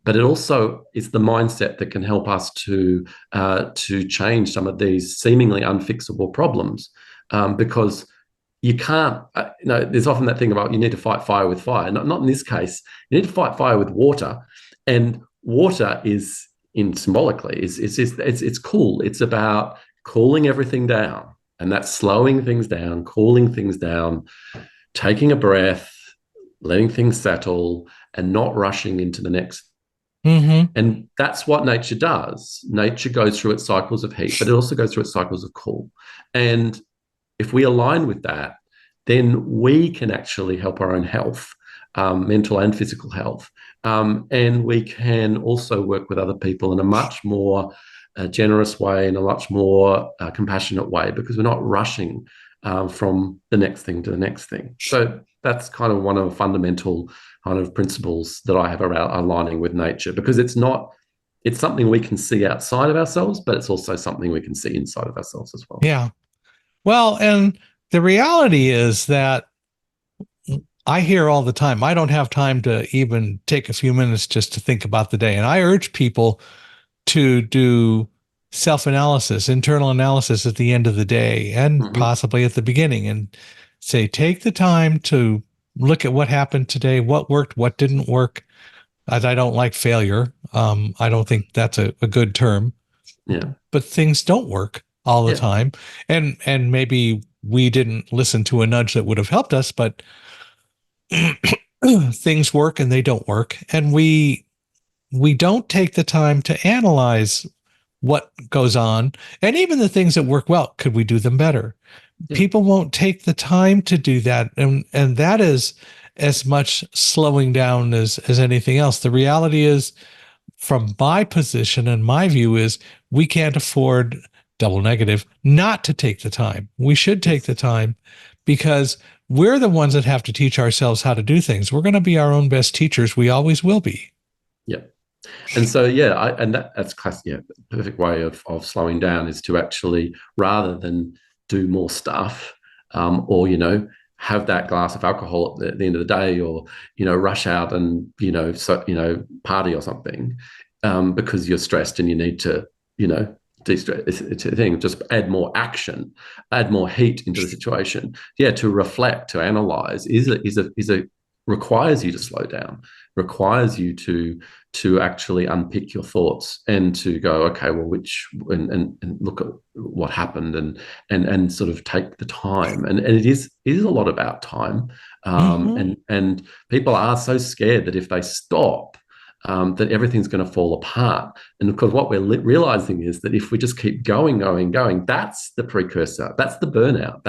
But it also is the mindset that can help us to change some of these seemingly unfixable problems, because you can't. There's often that thing about you need to fight fire with fire. Not in this case. You need to fight fire with water, and water is symbolically it's cool. It's about cooling everything down, and that's slowing things down, cooling things down, taking a breath, letting things settle, and not rushing into the next. Mm-hmm. And that's what nature does. Nature goes through its cycles of heat, but it also goes through its cycles of cool. And if we align with that, then we can actually help our own health, mental and physical health. And we can also work with other people in a much more generous way, in a much more compassionate way, because we're not rushing from the next thing to the next thing. So that's kind of one of the fundamental kind of principles that I have around aligning with nature, because it's something we can see outside of ourselves, but it's also something we can see inside of ourselves as well. Yeah. Well, and the reality is that I hear all the time, I don't have time to even take a few minutes just to think about the day. And I urge people to do self-analysis, internal analysis at the end of the day, and possibly at the beginning, and say, take the time to look at what happened today, what worked, what didn't work. As I don't like failure. I don't think that's a good term. Yeah. But things don't work all the time. And maybe we didn't listen to a nudge that would have helped us, but things work and they don't work. And we don't take the time to analyze what goes on. And even the things that work well, could we do them better? Yeah. People won't take the time to do that. And that is as much slowing down as anything else. The reality is, from my position and my view, is we can't afford, double negative, not to take the time. We should take the time, because we're the ones that have to teach ourselves how to do things. We're going to be our own best teachers. We always will be. Yeah. And so, that's classic. Yeah, the perfect way of slowing down is to actually, rather than do more stuff, or have that glass of alcohol at the end of the day, or rush out and party or something, because you're stressed and you need to de-stress. It's a thing. Just add more action, add more heat into the situation. Yeah, to reflect, to analyze requires you to slow down, requires you to actually unpick your thoughts and to go, okay, well, and look at what happened and sort of take the time. And it is a lot about time. And people are so scared that if they stop, that everything's going to fall apart. And of course, what we're realizing is that if we just keep going, that's the precursor. That's the burnout.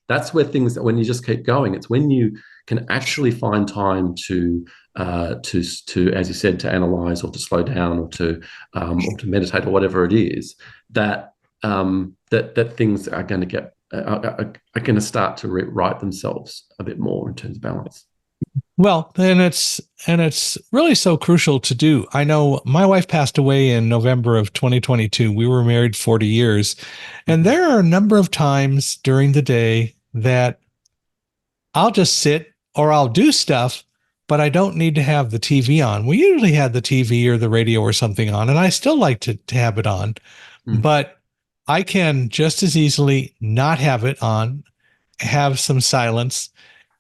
That's where things, when you just keep going, it's when you can actually find time to to, as you said, to analyze or to slow down or to meditate or whatever it is, that that things are going to going to start to right themselves a bit more in terms of balance. Well, and it's really so crucial to do. I know my wife passed away in November of 2022. We were married 40 years, and there are a number of times during the day that I'll just sit or I'll do stuff, but I don't need to have the TV on. We usually had the TV or the radio or something on, and I still like to have it on, but I can just as easily not have it on, have some silence,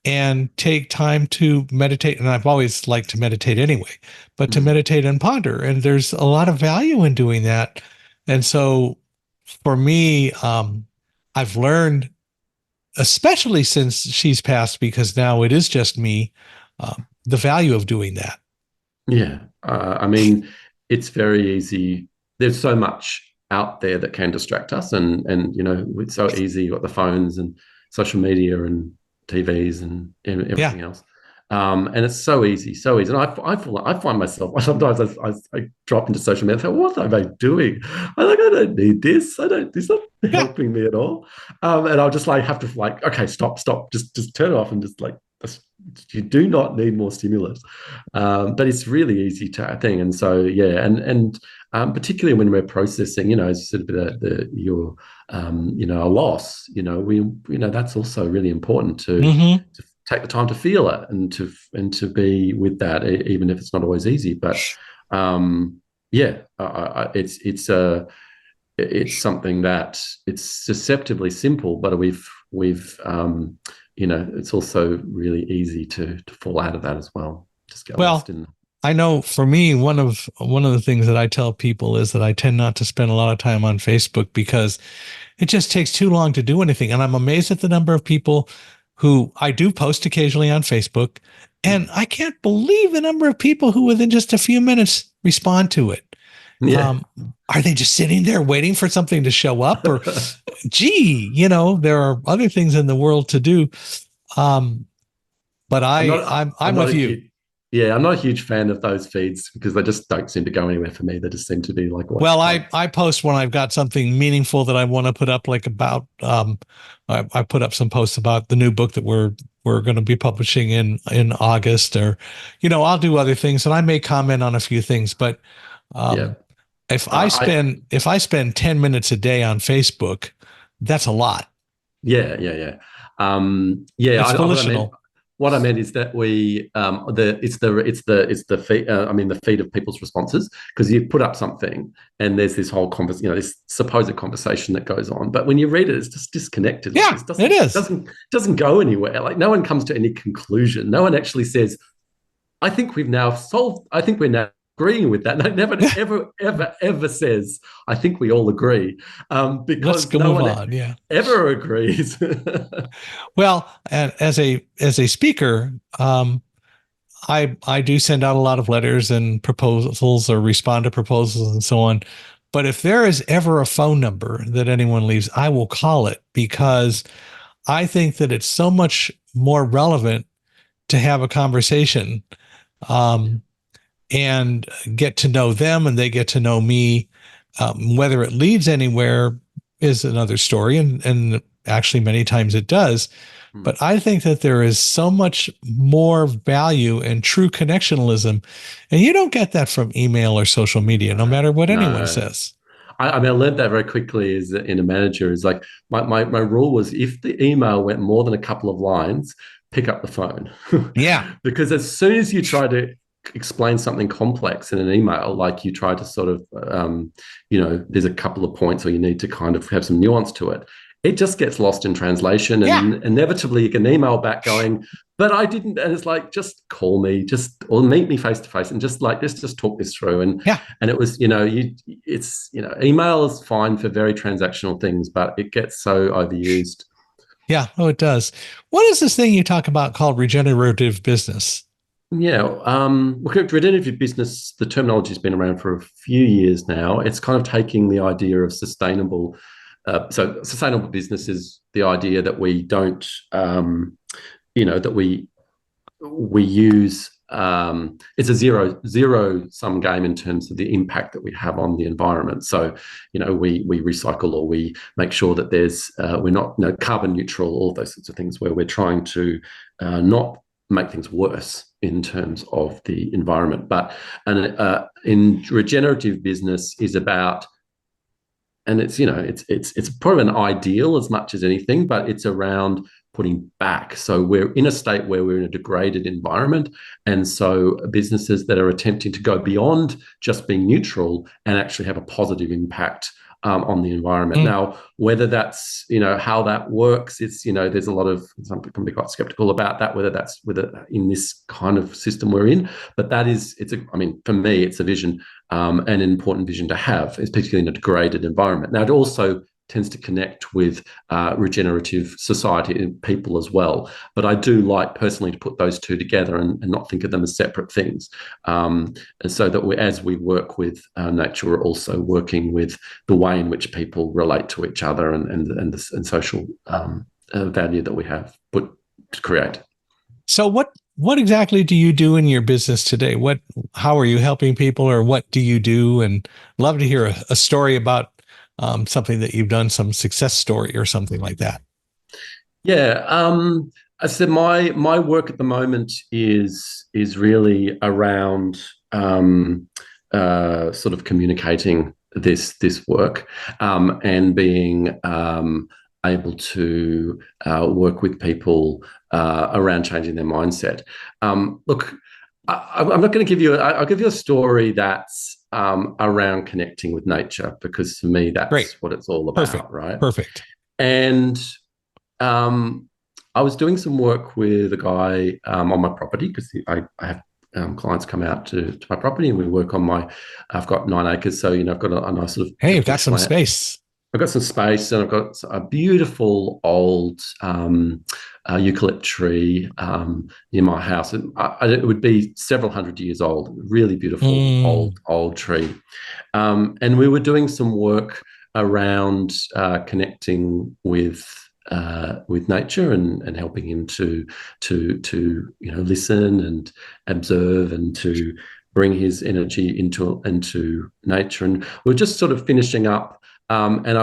and take time to meditate. And I've always liked to meditate anyway, but to meditate and ponder. And there's a lot of value in doing that. And so for me, I've learned, especially since she's passed, because now it is just me, the value of doing that. Yeah. I mean, it's very easy. There's so much out there that can distract us. And it's so easy. You've got the phones and social media and TVs and everything else. And it's so easy. And I find myself, sometimes I drop into social media and think, what am I doing? I don't need this. It's not helping me at all. And I'll just have to okay, stop, just turn it off and just you do not need more stimulus. But it's really easy to thing. And so, and particularly when we're processing, as you said, a loss, that's also really important to take the time to feel it and to be with that, even if it's not always easy. But it's something that it's deceptively simple, but it's also really easy to fall out of that as well. Just get lost in. I know for me, one of the things that I tell people is that I tend not to spend a lot of time on Facebook because it just takes too long to do anything. And I'm amazed at the number of people who I do post occasionally on Facebook, and I can't believe the number of people who within just a few minutes respond to it. Yeah. Are they just sitting there waiting for something to show up, or gee, there are other things in the world to do. But I'm with you. I'm not a huge fan of those feeds because they just don't seem to go anywhere for me. They just seem to be I post when I've got something meaningful that I want to put up, about, I put up some posts about the new book that we're going to be publishing in August, or, I'll do other things, and I may comment on a few things, but, if I spend 10 minutes a day on Facebook, that's a lot. Yeah. It's volitional. What I meant is that the feed. The feed of people's responses, because you put up something and there's this whole this supposed conversation that goes on, but when you read it, it's just disconnected. Yeah, it is. Doesn't go anywhere. No one comes to any conclusion. No one actually says, "I think we've now solved. I think we're now agreeing with that." No, never, ever says, "I think we all agree," because no one ever agrees. Well, as a speaker, I do send out a lot of letters and proposals, or respond to proposals and so on. But if there is ever a phone number that anyone leaves, I will call it, because I think that it's so much more relevant to have a conversation, and get to know them, and they get to know me. Whether it leads anywhere is another story, and actually many times it does. But I think that there is so much more value in true connectionalism, and you don't get that from email or social media, no matter what anyone says. I learned that very quickly as in a manager. Is my rule was, if the email went more than a couple of lines, pick up the phone. Yeah. Because as soon as you try to explain something complex in an email, like you try to sort of, there's a couple of points, or you need to kind of have some nuance to it, it just gets lost in translation, and inevitably you can email back going, "But I didn't," and it's just call me, or meet me face to face, and let's just talk this through. And it was, email is fine for very transactional things, but it gets so overused. Yeah, it does. What is this thing you talk about called regenerative business? Yeah, regenerative business, the terminology has been around for a few years now. It's kind of taking the idea of sustainable. So sustainable business is the idea that we don't, that we use it's a zero sum game in terms of the impact that we have on the environment. So, we recycle, or we make sure that we're not carbon neutral, all those sorts of things, where we're trying to not make things worse in terms of the environment. But in regenerative business is about, and it's probably an ideal as much as anything, but it's around putting back. So we're in a state where we're in a degraded environment. And so businesses that are attempting to go beyond just being neutral and actually have a positive impact on the environment. Now, whether that's, how that works, it's, there's a lot of, some people can be quite skeptical about that, whether in this kind of system we're in, but for me, it's a vision, an important vision to have, particularly in a degraded environment. Now, it also tends to connect with regenerative society and people as well. But I do like personally to put those two together and not think of them as separate things. And so that as we work with nature, we're also working with the way in which people relate to each other and social value that we have put to create. So what exactly do you do in your business today? How are you helping people, or what do you do? And love to hear a story about something that you've done, some success story or something like that. Yeah. I said my work at the moment is really around sort of communicating this work and being able to work with people around changing their mindset. Look, I'm not going to give you. I'll give you a story that's around connecting with nature, because for me that's Great. what it's all about. Perfect. Right? Perfect. And I was doing some work with a guy on my property, because I have clients come out to my property, and we work on I've got 9 acres, so I've got a nice sort of. Hey, you've got some space. I've got some space, and I've got a beautiful old eucalypt tree near my house. It would be several hundred years old, really beautiful old tree. And we were doing some work around connecting with nature and helping him to listen and observe and to bring his energy into nature. And we're just sort of finishing up. And I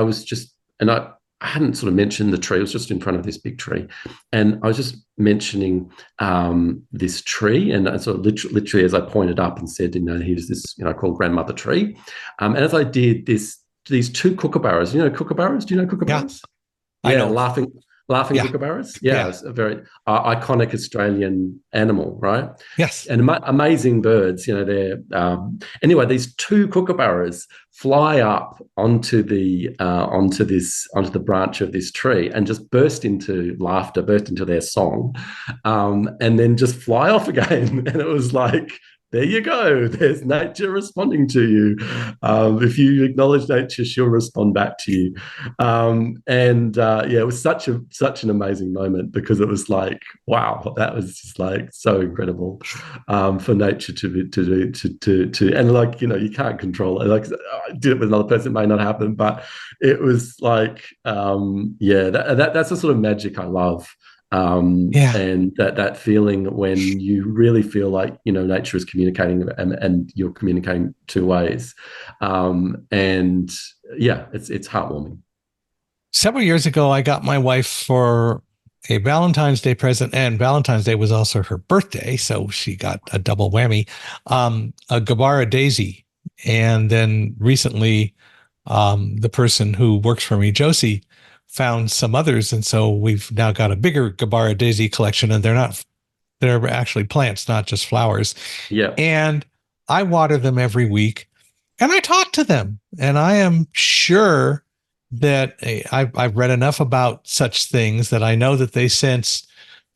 hadn't sort of mentioned the tree. It was just in front of this big tree, and I was just mentioning this tree, and sort of literally as I pointed up and said, here's this, called grandmother tree, and as I did these two kookaburras. Kookaburras? Do you know kookaburras? Yeah, I know. Laughing kookaburras. Yeah, it's a very iconic Australian animal, right? Yes. And amazing birds. They're anyway. These two kookaburras fly up onto the branch of this tree and just burst into laughter, burst into their song, and then just fly off again. And it was like, there you go. There's nature responding to you. If you acknowledge nature, she'll respond back to you. It was such an amazing moment, because it was like, wow, that was just like so incredible for nature to do. And like, you can't control it. Like, I did it with another person, it may not happen, but it was like, that's the sort of magic I love. And that feeling when you really feel like nature is communicating, and you're communicating two ways, it's heartwarming. Several years ago, I got my wife for a Valentine's Day present, and Valentine's Day was also her birthday, so she got a double whammy, a Gabara daisy. And then recently, the person who works for me, Josie, found some others, and so we've now got a bigger Gabara daisy collection, and they're actually plants, not just flowers. Yeah. And I water them every week, and I talk to them, and I am sure that I've read enough about such things that I know that they sense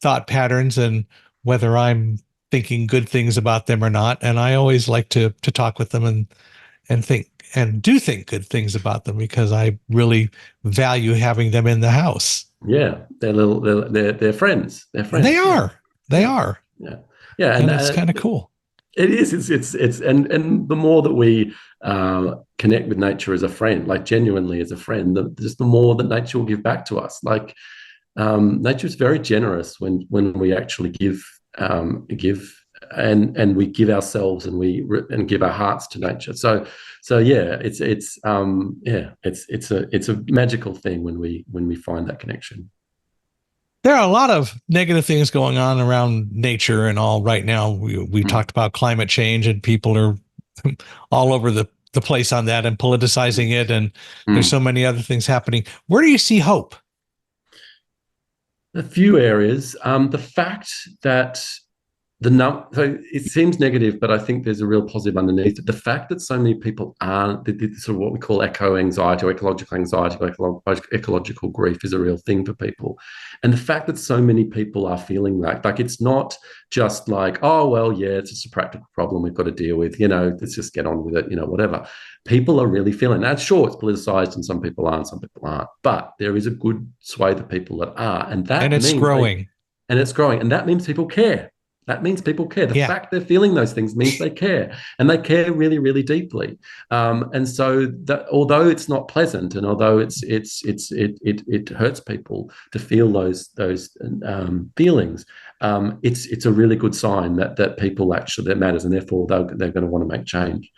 thought patterns and whether I'm thinking good things about them or not. And I always like to talk with them and think and do think good things about them, because I really value having them in the house. Yeah, they're friends. They're friends. They are. They are. Yeah. And it's kind of cool. It is. It's and the more that we connect with nature as a friend, like genuinely as a friend, just the more that nature will give back to us. Like nature is very generous when we actually give and we give ourselves and give our hearts to nature. So yeah, it's a magical thing when we find that connection. There are a lot of negative things going on around nature and all right now. We talked about climate change, and people are all over the place on that and politicizing it. And there's so many other things happening. Where do you see hope? A few areas. The fact that so it seems negative, but I think there's a real positive underneath it. The fact that so many people are sort of what we call eco anxiety or ecological anxiety, or ecological grief is a real thing for people. And the fact that so many people are feeling like it's not just like, oh, well, yeah, it's just a practical problem we've got to deal with, let's just get on with it, whatever. People are really feeling that. Sure, it's politicized and some people aren't, but there is a good swathe of people that are. And it's growing. And that means people care. That means people care. The fact they're feeling those things means they care, and they care really, really deeply. And so, although it's not pleasant, and although it hurts people to feel those feelings, it's a really good sign that people actually that matters, and therefore they're going to want to make change.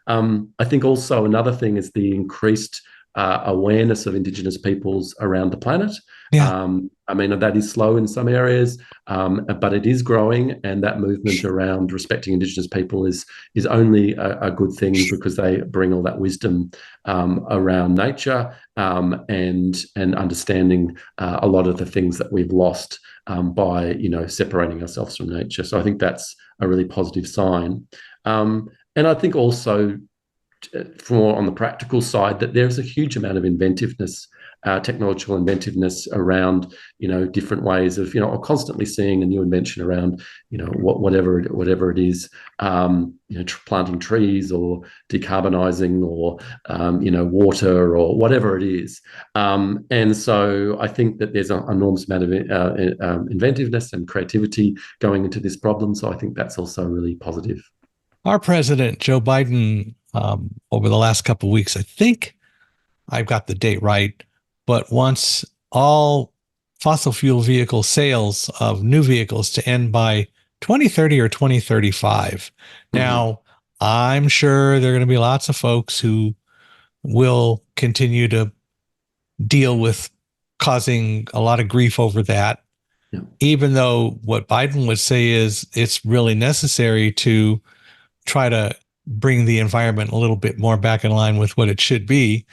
I think also another thing is the increased awareness of Indigenous peoples around the planet. I mean, that is slow in some areas, but it is growing, and that movement around respecting Indigenous people is only a good thing because they bring all that wisdom around nature and understanding a lot of the things that we've lost by separating ourselves from nature. So I think that's a really positive sign, and I think also on the practical side that there's a huge amount of inventiveness, technological inventiveness around different ways of constantly seeing a new invention around whatever it is, planting trees or decarbonizing or water or whatever it is, and so I think that there's an enormous amount of inventiveness and creativity going into this problem. So I think that's also really positive. Our president, Joe Biden, over the last couple of weeks, I think I've got the date right, but wants all fossil fuel vehicle sales of new vehicles to end by 2030 or 2035. Now, I'm sure there are going to be lots of folks who will continue to deal with causing a lot of grief over that, even though what Biden would say is it's really necessary to try to bring the environment a little bit more back in line with what it should be.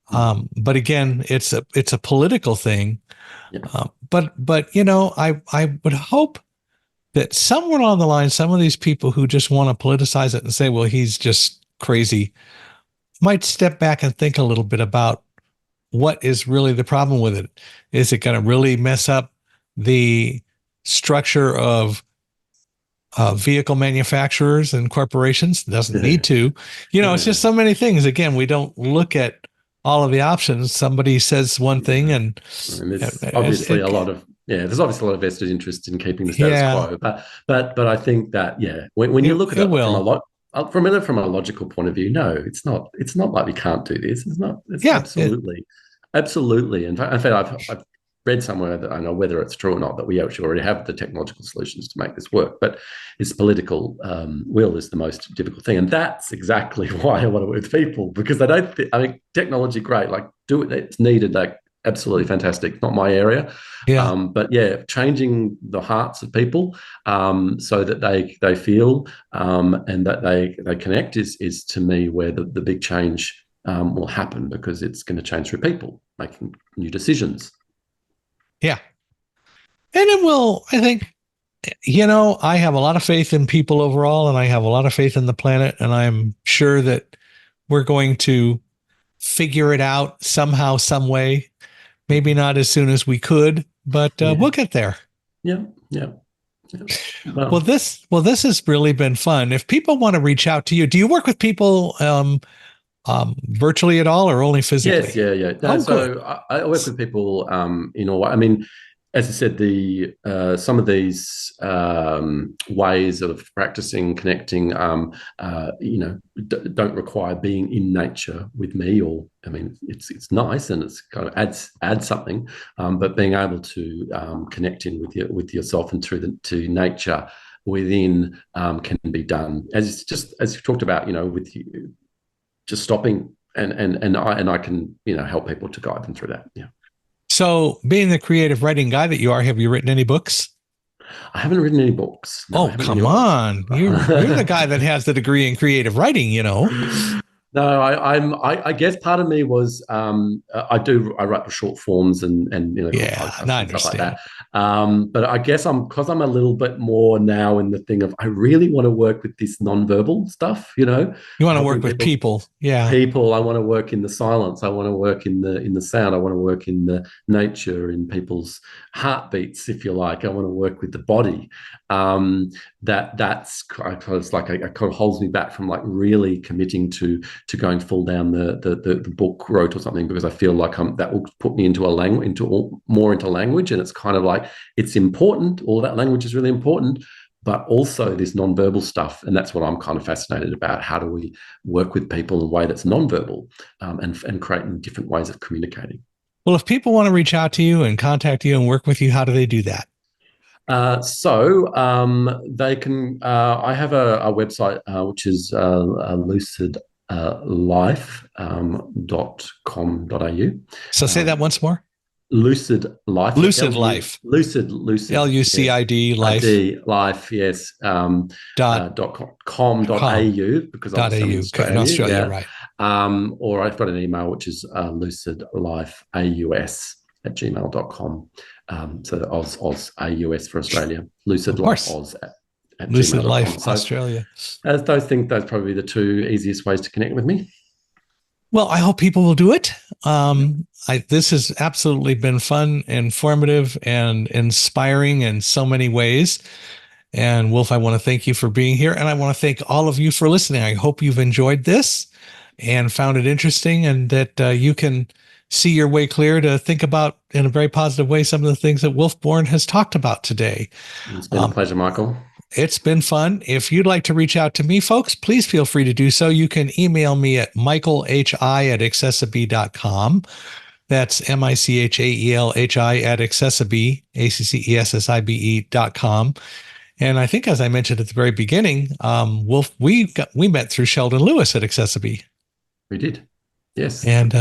But again, it's a political thing. But I would hope that somewhere along the line, some of these people who just want to politicize it and say, well, he's just crazy, might step back and think a little bit about what is really the problem with it. Is it going to really mess up the structure of vehicle manufacturers and corporations? Doesn't need to. It's just so many things. Again, we don't look at all of the options. Somebody says one thing, and there's obviously a lot of vested interest in keeping the status quo. But I think that when you look at it from a logical point of view, no, it's not like we can't do this. It's not. It's absolutely. In fact, I've read somewhere that I know whether it's true or not that we actually already have the technological solutions to make this work, but it's political will is the most difficult thing, and that's exactly why I want to work with people, because they don't. I mean, technology, great, like do it. It's needed, like absolutely fantastic. Not my area, but changing the hearts of people so that they feel and that they connect is to me where the big change will happen, because it's going to change through people making new decisions. Yeah. And it will, I think, I have a lot of faith in people overall, and I have a lot of faith in the planet, and I'm sure that we're going to figure it out somehow, some way. Maybe not as soon as we could, but we'll get there. Yeah. Well, this has really been fun. If people want to reach out to you, do you work with people virtually at all, or only physically? Yes, No, so I work with people in all. I mean, as I said, some of these ways of practicing, connecting, don't require being in nature with me. Or, I mean, it's nice and it's kind of adds something, but being able to connect in with yourself and to nature within can be done. As you talked about, with you just stopping and I can help people to guide them through that. Yeah. So, being the creative writing guy that you are, have you written any books? I haven't written any books. No, I Oh, haven't written come any books. on. You're the guy that has the degree in creative writing, you know. No, I guess part of me was I write for short forms and little Yeah, podcasts I and stuff like understand. that. But I guess because I'm a little bit more now in the thing of I really want to work with this nonverbal stuff, You want to helping work with people people. Yeah. I want to work in the silence. I want to work in the sound. I want to work in the nature, in people's heartbeats, if you like. I want to work with the body. That's kind of it kind of holds me back from like really committing to going full down the book route or something, because I feel like that will put me into more into language, and it's kind of like it's important. All that language is really important, but also this nonverbal stuff. And that's what I'm kind of fascinated about. How do we work with people in a way that's nonverbal, and creating different ways of communicating? Well, if people want to reach out to you and contact you and work with you, how do they do that? They can, I have a website, which is lucidlife.com.au. So say that once more. Lucid Life, Lucid Life. Lucid, yes. LUCID Life. ID Life, yes. Dot com. .com.au, because Dot obviously I'm in au. Okay, in Australia, yeah. right. Or I've got an email, which is lucidlifeaus@gmail.com. So Oz AUS for Australia. Lucid Life Oz at Lucid gmail.com. Life So Australia. those probably the two easiest ways to connect with me. Well, I hope people will do it. This has absolutely been fun, informative, and inspiring in so many ways. And Wolf, I want to thank you for being here. And I want to thank all of you for listening. I hope you've enjoyed this and found it interesting, and that you can see your way clear to think about in a very positive way some of the things that Wolf Bourne has talked about today. It's been a pleasure, Michael. It's been fun. If you'd like to reach out to me, folks, please feel free to do so. You can email me at michaelhi@accessibi.com. That's michaelhi @accessibi.com. And I think, as I mentioned at the very beginning, Wolf, we met through Sheldon Lewis at Accessibi. We did, yes. And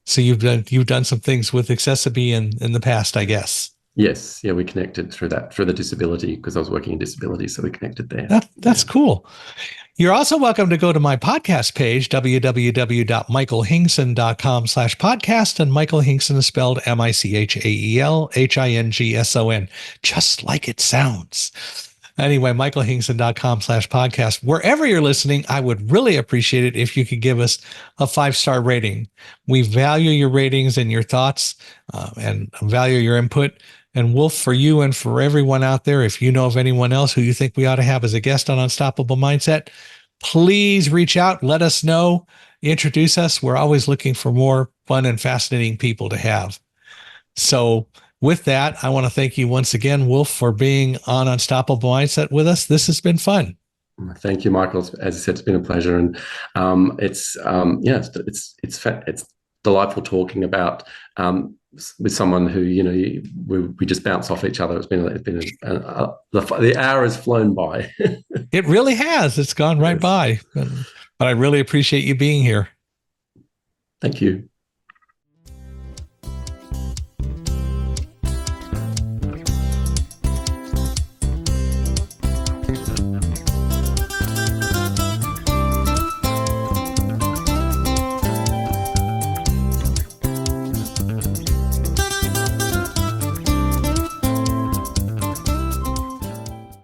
so you've done some things with Accessibi in the past, I guess. Yes, yeah, we connected through the disability, because I was working in disability, so we connected there. That's cool. You're also welcome to go to my podcast page, www.michaelhingson.com/podcast. And Michael Hingson is spelled MICHAELHINGSON, just like it sounds. Anyway, michaelhingson.com/podcast. Wherever you're listening, I would really appreciate it if you could give us a 5-star rating. We value your ratings and your thoughts, and value your input. And Wolf, for you and for everyone out there, if you know of anyone else who you think we ought to have as a guest on Unstoppable Mindset, please reach out, let us know, introduce us. We're always looking for more fun and fascinating people to have. So with that, I want to thank you once again, Wolf, for being on Unstoppable Mindset with us. This has been fun. Thank you, Michael. As I said, it's been a pleasure, and it's delightful talking about with someone who we just bounce off each other. The hour has flown by. It really has. It's gone right by. But I really appreciate you being here. Thank you.